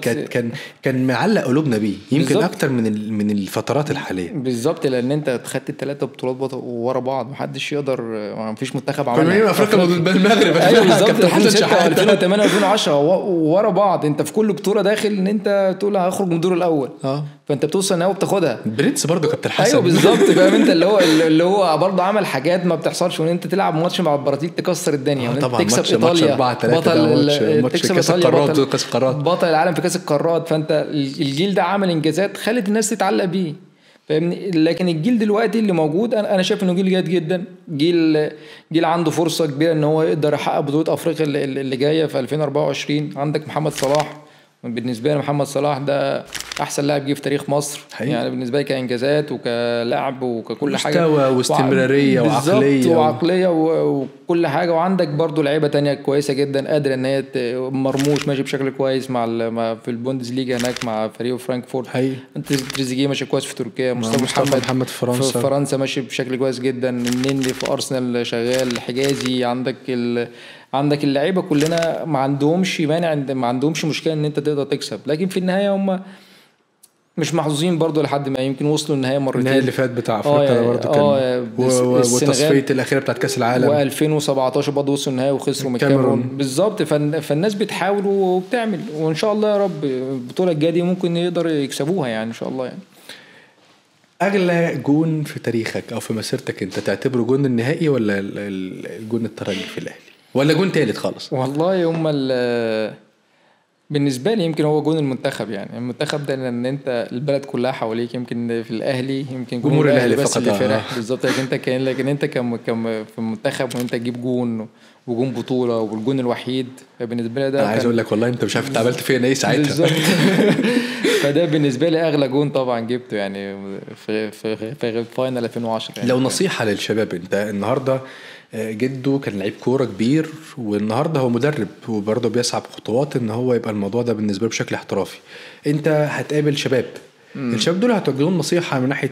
كان معلق قلوبنا بيه يمكن بالزبط. اكتر من الفترات الحاليه بالظبط، لان انت خدت 3 بطولات ورا بعض، محدش يقدر، ما فيش منتخب عملها. كنا افريقيا المغرب ايوه بالظبط 2008 و2010 ورا بعض. انت في كل بطوله داخل ان انت تقول هخرج من الدور الاول، فانت بتوصل نهائي وبتاخدها. برنس برضو كابتن حسن. ايوه بالظبط، فاهم انت اللي هو برضو عمل حاجات ما بتحصلش، وان انت تلعب ماتش مع البرازيل تكسر الدنيا، وان انت تكسب ايطاليا بطل تكسب ايطاليا بطل العالم في كاس القارات. فانت الجيل ده عمل انجازات خلت الناس تتعلق بيه، فاهمني. لكن الجيل دلوقتي اللي موجود انا شايف انه جيل جيد جدا، جيل عنده فرصه كبيره ان هو يقدر يحقق بطوله افريقيا اللي جايه في 2024. عندك محمد صلاح، بالنسبه لي محمد صلاح ده احسن لاعب جه في تاريخ مصر حقيقي. يعني بالنسبه لي كانجازات وكلاعب وككل حاجه، مستوى واستمراريه وعقليه وكل حاجه. وعندك برضو لعيبه تانية كويسه جدا قادره ان هي مرموش ماشي بشكل كويس مع في البوندسليجا هناك مع فريق فرانكفورت. انت تريزيجيه ماشي كويس في تركيا، مصطفى محمد في فرنسا ماشي بشكل كويس جدا، النني في ارسنال شغال، حجازي. عندك اللعيبه كلنا ما عندهمش مانع، ما عندهمش مشكله ان انت تقدر تكسب. لكن في النهايه هم مش محظوظين برضو لحد ما يمكن وصلوا النهايه مرتين. النهايه اللي فات بتاع افريقيا برضو كان والتصفيه الاخيره بتاعت كاس العالم، و2017 برضو وصلوا النهايه وخسروا من الكاميرون بالظبط. فالناس بتحاول وبتعمل، وان شاء الله يا رب البطوله الجايه دي ممكن يقدر يكسبوها يعني ان شاء الله. يعني اغلى جون في تاريخك او في مسيرتك انت تعتبره جون النهائي، ولا الجون الترجي في الاهلي، ولا جون ثالث خالص؟ والله هم بالنسبه لي يمكن هو جون المنتخب، يعني المنتخب ده ان انت البلد كلها حواليك، يمكن في الاهلي يمكن جمهور الاهلي بس فقط اللي فرح بالظبط، لكن انت لكن انت في المنتخب وانت تجيب جون وجون بطوله والجون الوحيد، فبالنسبه لي ده انا عايز كان اقول لك والله انت مش عارف انت عملت فيا ايه ساعتها. بالظبط. فده بالنسبه لي اغلى جون طبعا جبته يعني في فاينل 2010 يعني. لو نصيحه للشباب، انت النهارده جده كان لعيب كوره كبير والنهارده هو مدرب وبرضه بيسعى بخطوات ان هو يبقى الموضوع ده بالنسبه له بشكل احترافي، انت هتقابل شباب الشباب دول هتوجه لهم نصيحه من ناحيه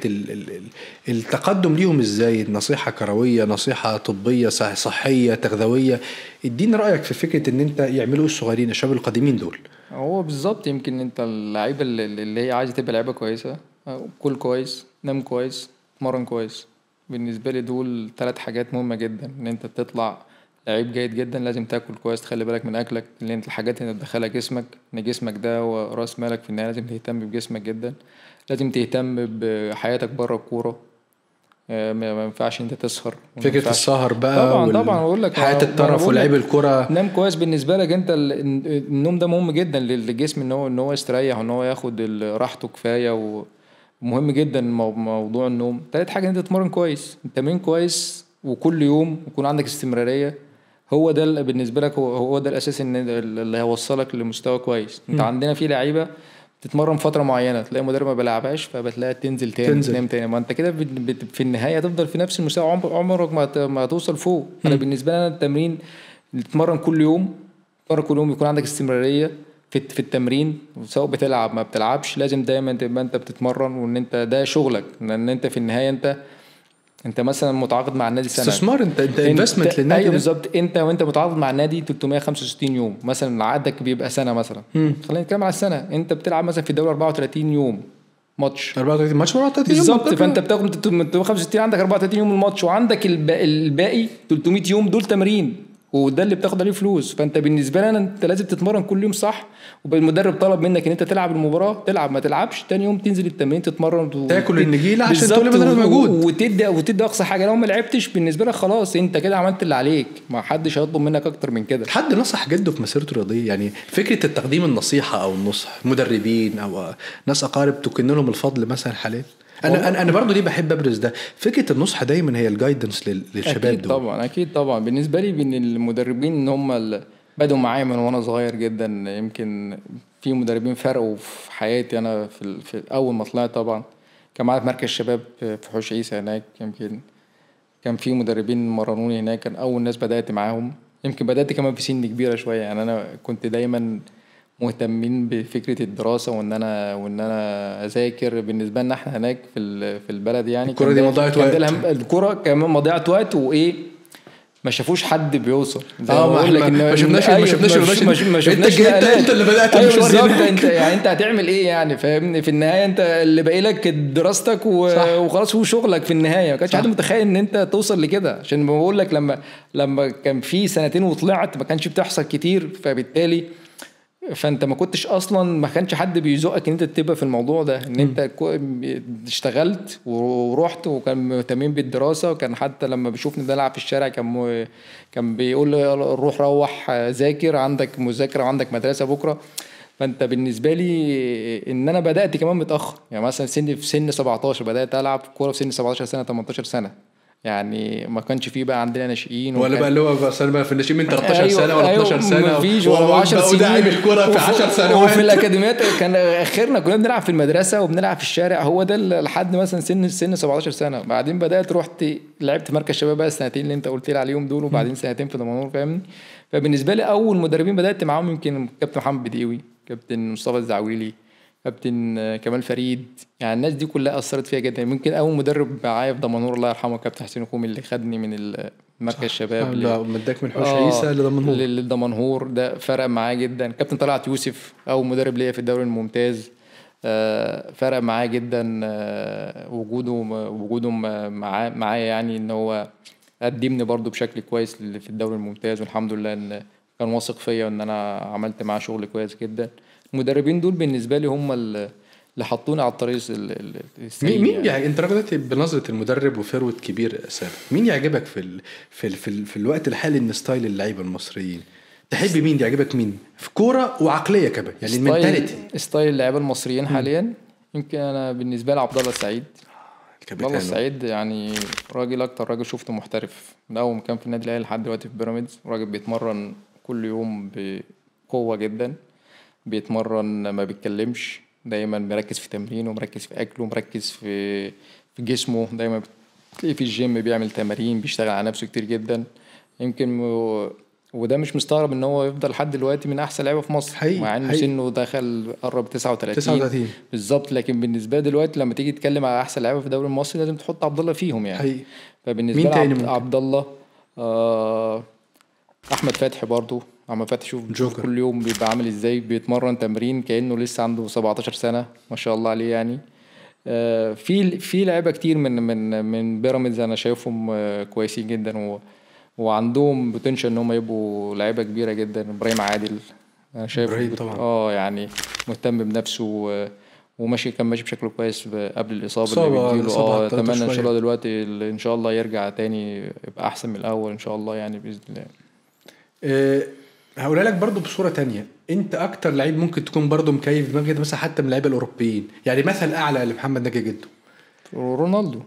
التقدم ليهم ازاي؟ نصيحه كرويه، نصيحه طبيه، صحيه، تغذويه. اديني رايك في فكره ان انت يعملوا الصغيرين الشباب القادمين دول. هو بالظبط يمكن انت اللعيبه اللي هي عايزه تبقى لعيبه كويسه، كل كويس، نام كويس، اتمرن كويس. بالنسبه لي دول 3 حاجات مهمه جدا. ان انت تطلع لعيب جيد جدا لازم تاكل كويس، تخلي بالك من اكلك، اللي انت الحاجات اللي تدخلها جسمك، ان جسمك ده هو راس مالك في النهايه، لازم تهتم بجسمك جدا. لازم تهتم بحياتك بره الكوره، ما ينفعش انت تسهر. فكره السهر بقى طبعا بقول لك حياه الطرف ولعب الكره. نام كويس. بالنسبه لك انت النوم ده مهم جدا للجسم، ان هو يستريح وان هو ياخد راحته كفايه، ومهم جدا موضوع النوم. تالت حاجه ان انت تتمرن كويس، التمرين كويس وكل يوم يكون عندك استمراريه. هو ده بالنسبه لك، هو ده الاساس ان اللي هيوصلك لمستوى كويس. انت عندنا في لعيبه تتمرن فتره معينه، تلاقي مدرب ما بيلعبهاش فبتلاقي تنزل تنام تاني. ما انت كده في النهايه هتفضل في نفس المستوى، عمرك ما هتوصل فوق. انا بالنسبه لي التمرين تتمرن كل يوم، يكون عندك استمراريه في التمرين، سواء بتلعب ما بتلعبش لازم دايما تبقى انت بتتمرن، وان انت ده شغلك. لان انت في النهايه انت مثلا متعاقد مع النادي سنه استثمار، انت انفستمنت للنادي. ايوه بالظبط. وانت متعاقد مع النادي 365 يوم مثلا، عقدك بيبقى سنه مثلا. خلينا نتكلم على السنه. انت بتلعب مثلا في الدوري 34 يوم ماتش، 34 ماتش 34 يوم بالظبط. فانت بتاخد 365 عندك 34 يوم الماتش، وعندك الباقي 300 يوم دول تمرين، وده اللي بتاخد عليه فلوس. فانت بالنسبه لنا انت لازم تتمرن كل يوم صح، والمدرب طلب منك ان انت تلعب المباراه تلعب، ما تلعبش تاني يوم تنزل التمرين تتمرن تاكل النجيله عشان تقول المدرب موجود، وتدي اقصى حاجه. لو ما لعبتش بالنسبه لك خلاص انت كده عملت اللي عليك، ما حدش هيطلب منك اكتر من كده. حد نصح جده في مسيرته الرياضيه؟ يعني فكره التقديم النصيحه او النصح، مدربين او ناس اقارب تكن لهم الفضل مثلا حاليا. انا برضو ليه بحب ابرز ده، فكره النصح دايما هي الجايدنس للشباب أكيد دول. اكيد طبعا. بالنسبه لي بين المدربين ان هم بدوا معايا من وانا صغير جدا. يمكن في مدربين فرقوا في حياتي انا في اول ما طلعت. طبعا كان معايا في مركز الشباب في حوش عيسى هناك، يمكن كان في مدربين مرنوني هناك، كان اول ناس بدات معاهم. يمكن بدات كمان في سن كبيره شويه، يعني انا كنت دايما مهتمين بفكره الدراسه وان انا اذاكر. بالنسبه لنا احنا هناك في البلد يعني الكره دي مضيعه وقت، الكره كمان مضيعه وقت، وايه ما شافوش حد بيوصل. ما شفناش انت اللي بدات المشوار. انت يعني انت هتعمل ايه يعني؟ فاهمني؟ في النهايه انت اللي باقي لك دراستك وخلاص، هو شغلك في النهايه. ما كانش حد متخيل ان انت توصل لكده. عشان بقول لك لما كان في سنتين وطلعت ما كانش بتحصل كتير، فبالتالي فانت ما كنتش اصلا، ما كانش حد بيزقك ان انت تبقى في الموضوع ده. ان انت اشتغلت ورحت وكان مهتمين بالدراسه. وكان حتى لما بيشوفني بلعب في الشارع كان بيقول لي روح ذاكر، عندك مذاكره وعندك مدرسه بكره. فانت بالنسبه لي ان انا بدات كمان متاخر، يعني مثلا في سن 17 بدات العب كوره في سن 17 سنه 18 سنه. يعني ما كانش فيه بقى عندنا ناشئين ولا بقى اللي هو بقى في الناشئين من 13 سنه ولا 12 سنه مفيش، ولا 10 سنين وداعم الكوره في 10 سنوات. وفي الاكاديميات كان اخرنا كنا بنلعب في المدرسه وبنلعب في الشارع. هو ده لحد مثلا سن 17 سنه. بعدين بدات رحت لعبت مركز شباب بقى السنتين اللي انت قلت لي عليهم دول، وبعدين سنتين في دمنهور. فاهمني؟ فبالنسبه لي اول مدربين بدات معاهم يمكن كابتن محمد بديوي، كابتن مصطفى الزعويلي، كابتن كمال فريد. يعني الناس دي كلها اثرت فيها جدا. ممكن اول مدرب معايا في دمنهور الله يرحمه كابتن حسين خومي، اللي خدني من مركز الشباب مداك من حوش عيسى لدمنهور. ده فرق معايا جدا. كابتن طلعت يوسف اول مدرب ليا في الدوري الممتاز، فرق معايا جدا. وجوده معايا يعني ان هو قدمني برضو بشكل كويس في الدوري الممتاز. والحمد لله ان كان واثق فيا ان انا عملت معاه شغل كويس جدا. المدربين دول بالنسبه لي هم اللي حطوني على الطريق السليم. مين يعني انت دلوقتي بنظره المدرب وفروت كبير اسامه، مين يعجبك في الوقت الحالي من ستايل اللعيبه المصريين؟ تحب مين دي؟ عجبك مين في كوره وعقليه كمان يعني المنتاليتي؟ ستايل اللعيبه المصريين حاليا يمكن انا بالنسبه لي عبد الله السعيد. عبد الله السعيد يعني راجل اكتر راجل شفته محترف من اول ما كان في النادي الاهلي لحد دلوقتي في بيراميدز. راجل بيتمرن كل يوم بقوه جدا، بيتمرن ما بيتكلمش، دايما مركز في تمرينه ومركز في اكله ومركز في جسمه. دايما بتلاقيه في الجيم بيعمل تمارين، بيشتغل على نفسه كتير جدا. يمكن وده مش مستغرب ان هو يفضل لحد دلوقتي من احسن لعيبه في مصر، مع انه سنه دخل قرب 39 بالظبط. لكن بالنسبه لي دلوقتي لما تيجي تتكلم على احسن لعيبه في الدوري المصري لازم تحط عبد الله فيهم يعني حقيقي. فبالنسبه لي عبد الله احمد فتحي برضو. احمد فتحي شوف كل يوم بيبقى عامل ازاي، بيتمرن تمرين كانه لسه عنده 17 سنه ما شاء الله عليه يعني. في لعيبه كتير من بيراميدز انا شايفهم كويسين جدا وعندهم بوتنشال ان هم يبقوا لعيبه كبيره جدا. ابراهيم عادل انا شايف طبعا يعني مهتم بنفسه وماشي، كان ماشي بشكل كويس قبل الاصابه اللي بتجيله. اتمنى ان شاء الله دلوقتي ان شاء الله يرجع تاني يبقى احسن من الاول ان شاء الله يعني باذن الله. هقولها لك برضو بصوره تانية. انت اكتر لعيب ممكن تكون برضو مكيف دماغك مثلا حتى من اللعيبه الاوروبيين، يعني مثل اعلى لمحمد ناجي جده رونالدو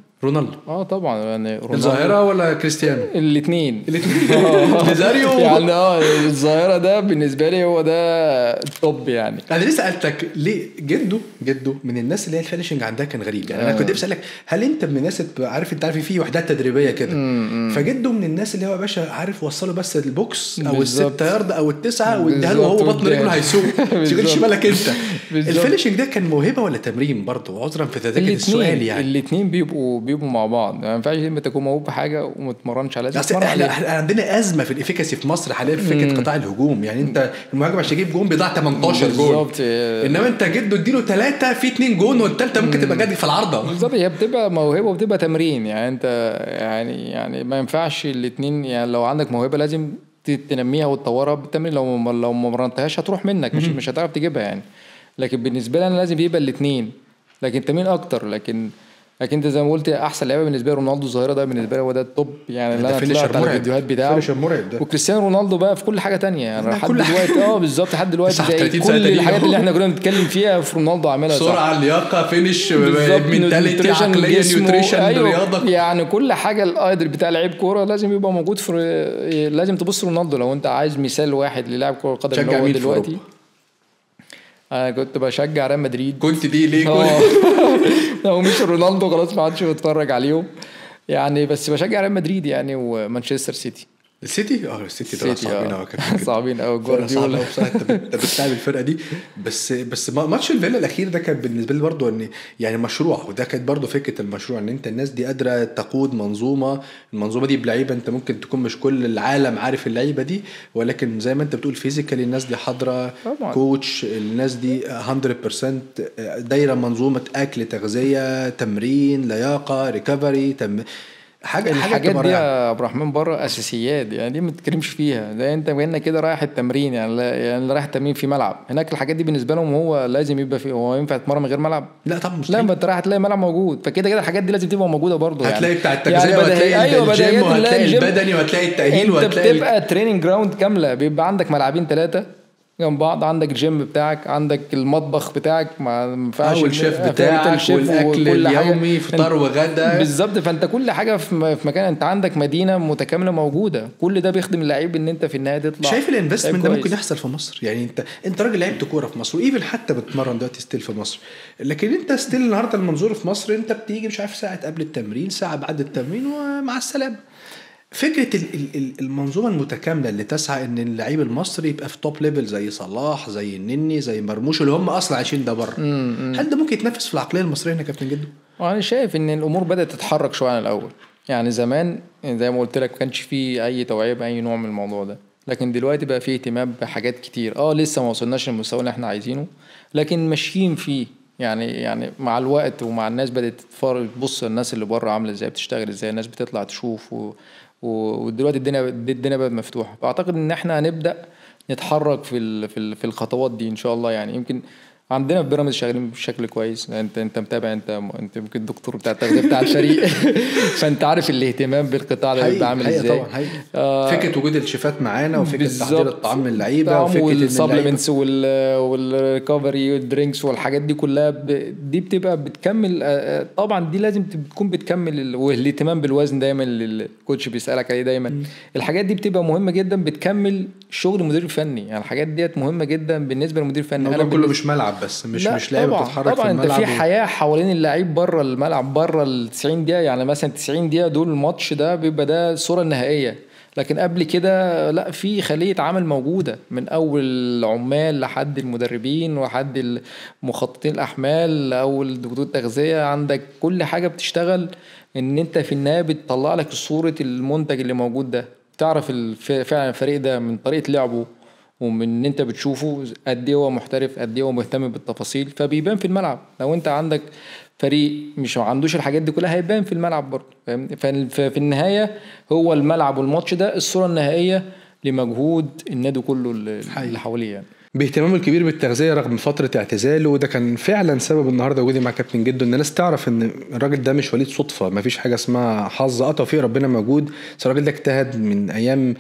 طبعا يعني الظاهره ولا كريستيانو؟ الاثنين نزاريو يعني الظاهره ده بالنسبه لي هو ده التوب يعني. انا لسه سالتك ليه جده من الناس اللي هي الفينيشنج عندها كان غريب يعني. انا كنت بسالك هل انت من الناس انت عارف في وحدات تدريبيه كده، فجده من الناس اللي هو يا باشا عارف وصله بس البوكس او ال6 يارد او ال9 واديها له وهو بطن رجله هيسوق ما تشغلش بالك انت. الفينيشنج ده كان موهبه ولا تمرين برضه؟ عذرا في ذلك السؤال يعني. الاثنين بيبقوا مع بعض، ما ينفعش انت تكون موهوب بحاجه وما تتمرنش على لازم. احنا عندنا ازمه في الافيكاسي في مصر حاليا في فكره قطاع الهجوم يعني. انت المهاجم عشان يجيب جون بيضيع 18 جون، انما انت جده اديله 3 في 2 جون والثالثه ممكن تبقى جدي في العارضه بالظبط. هي بتبقى موهبه وبتبقى تمرين يعني. انت يعني ما ينفعش الاثنين يعني. لو عندك موهبه لازم تنميها وتطورها بالتمرين. لو ما مرنتهاش هتروح منك، مش هتعرف تجيبها يعني. لكن بالنسبه لي انا لازم يبقى الاثنين، لكن تمرين اكتر. لكن انت زي ما قلت احسن لعيبه بالنسبه لي رونالدو الظاهره ده بالنسبه لي هو ده التوب يعني. اللي انا طلعت على الفيديوهات بتاعه وكريستيانو رونالدو بقى في كل حاجه تانية يعني لحد دلوقتي. بالظبط لحد دلوقتي زي كل الحاجات اللي احنا كنا بنتكلم فيها في رونالدو عاملها سرعه، لياقه، فينش، منتاليتي، عقليه، نيوتريشن، رياضه، يعني كل حاجه. الايدل بتاع لعيب كوره لازم يبقى موجود لازم تبص رونالدو. لو انت عايز مثال واحد للاعب كوره قدم اللي هو دلوقتي، انا كنت بشجع ريال مدريد. كنت دي ليه؟ لو مش رونالدو خلاص ما عادش بتفرج عليهم يعني. بس بشجع ريال مدريد يعني ومانشستر سيتي. السيتي صعبين قوي صعبين قوي. جوارديولا بصراحه انت بتلعب الفرقه دي. بس ماتش الفيلا الاخير ده كان بالنسبه لي برضو ان يعني مشروع، وده كانت برضو فكره المشروع ان انت الناس دي قادره تقود المنظومه دي بلعيبه. انت ممكن تكون مش كل العالم عارف اللعيبه دي، ولكن زي ما انت بتقول فيزيكالي الناس دي حاضره، كوتش الناس دي 100% دايره منظومه اكل، تغذيه، تمرين، لياقه، ريكفري، الحاجات دي يا عبد الرحمن بره اساسيات يعني. دي ما تتكلمش فيها. ده انت بينا كده رايح التمرين يعني رايح التمرين في ملعب. هناك الحاجات دي بالنسبه لهم هو لازم يبقى فيه. هو ينفع تتمرن من غير ملعب؟ لا طبعا مش. لا انت رايح تلاقي ملعب موجود، فكده الحاجات دي لازم تبقى موجوده برضه يعني. هتلاقي بتاع التغذيه يعني وهتلاقي الجيم وهتلاقي البدني وهتلاقي التاهيل وهتلاقي انت بتبقى تريننج جراوند كامله. بيبقى عندك ملعبين 3 جنب بعض، عندك الجيم بتاعك، عندك المطبخ بتاعك، ما ينفعش الشيف بتاعك والاكل اليومي، فطار وغدا بالظبط. فانت كل حاجه في مكان. انت عندك مدينه متكامله موجوده. كل ده بيخدم اللعيب ان انت في النهايه تطلع. شايف الانفستمنت ده ممكن يحصل في مصر يعني؟ انت راجل لعبت كوره في مصر وايفن حتى بتمرن دلوقتي ستيل في مصر، لكن انت ستيل النهارده المنظور في مصر انت بتيجي مش عارف ساعه قبل التمرين، ساعه بعد التمرين، ومع السلامه. فكرة المنظومة المتكاملة اللي تسعى ان اللعيب المصري يبقى في توب ليفل زي صلاح، زي النني، زي مرموش اللي هم اصلا عايشين ده بره، هل ده ممكن يتنفس في العقلية المصرية هنا كابتن جدو؟ انا شايف ان الامور بدأت تتحرك شوية عن الاول يعني. زمان زي ما قلت لك ما كانش فيه اي توعية باي نوع من الموضوع ده، لكن دلوقتي بقى فيه اهتمام بحاجات كتير. لسه ما وصلناش للمستوى اللي احنا عايزينه، لكن ماشيين فيه يعني مع الوقت ومع الناس بدأت تبص الناس اللي بره عاملة ازاي، بتشتغل ازاي، الناس بتطلع تشوف ودلوقتي الدنيا بقت مفتوحه. فاعتقد ان احنا هنبدا نتحرك في الخطوات دي ان شاء الله يعني. يمكن عندنا في بيراميدز شغالين بشكل كويس. انت متابع، انت ممكن الدكتور بتاع التغذيه بتاع الفريق فانت عارف الاهتمام بالقطاع ده بيبقى عامل ازاي. طبعا فكره وجود الشيفات معانا وفكره تحضير الطعام للعيبه وفكره السبلمنتس والريكفري والدرينكس والحاجات دي كلها دي بتبقى بتكمل. طبعا دي لازم تكون بتكمل، والاهتمام بالوزن دايما اللي الكوتش بيسالك عليه دايما. الحاجات دي بتبقى مهمه جدا، بتكمل شغل المدير الفني. يعني الحاجات ديت مهمه جدا بالنسبه للمدير الفني. انا كله مش ملعب بس، مش لعيبه بتتحرك في الملعب. طبعا انت في حياه حوالين اللعيب بره الملعب، بره ال 90 دقيقه. يعني مثلا 90 دقيقه دول الماتش ده بيبقى ده الصوره النهائيه، لكن قبل كده لا، في خليه عمل موجوده من اول العمال لحد المدربين وحد مخططين الاحمال او دكتور التغذيه. عندك كل حاجه بتشتغل ان انت في النهايه بتطلع لك صوره المنتج اللي موجود ده. تعرف فعلا الفريق ده من طريقه لعبه ومن ان انت بتشوفه قد ايه هو محترف، قد ايه هو مهتم بالتفاصيل، فبيبان في الملعب. لو انت عندك فريق مش عندوش الحاجات دي كلها هيبان في الملعب برضه، فاهم؟ ففي النهايه هو الملعب والماتش ده الصوره النهائيه لمجهود النادي كله اللي حواليه يعني. باهتمامه الكبير بالتغذيه رغم فتره اعتزاله، وده كان فعلا سبب النهارده وجودي مع كابتن جدو، ان الناس تعرف ان الراجل ده مش وليد صدفه، مفيش حاجه اسمها حظ، توفيق ربنا موجود. الراجل ده اجتهد من ايام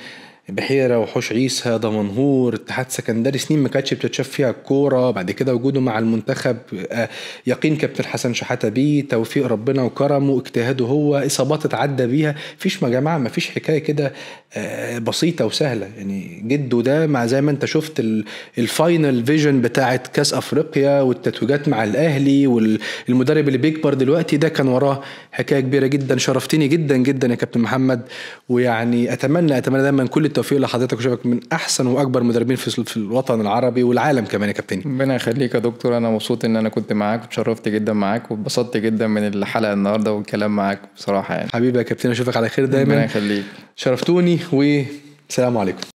بحيرة وحوش عيسى دمنهور اتحاد سكندري، سنين ما كانتش بتتشاف فيها الكورة. بعد كده وجوده مع المنتخب، يقين كابتن حسن شحاتة بيه، توفيق ربنا وكرمه، اجتهاده هو، اصابات اتعدى بيها. فيش يا جماعة، ما فيش حكاية كده بسيطة وسهلة يعني. جده ده مع زي ما انت شفت الفاينل فيجن بتاعت كاس افريقيا والتتويجات مع الاهلي والمدرب اللي بيكبر دلوقتي، ده كان وراه حكاية كبيرة جدا. شرفتني جدا جدا يا كابتن محمد، ويعني اتمنى دايما كل التوفيق لحضرتك، وشوفك من احسن واكبر مدربين في الوطن العربي والعالم كمان يا كابتن. ربنا يخليك يا دكتور، انا مبسوط ان انا كنت معاك وتشرفت جدا معاك واتبسطت جدا من الحلقه النهارده والكلام معاك بصراحه يعني. حبيبي يا كابتن، اشوفك على خير دايما. ربنا يخليك، شرفتوني، والسلام عليكم.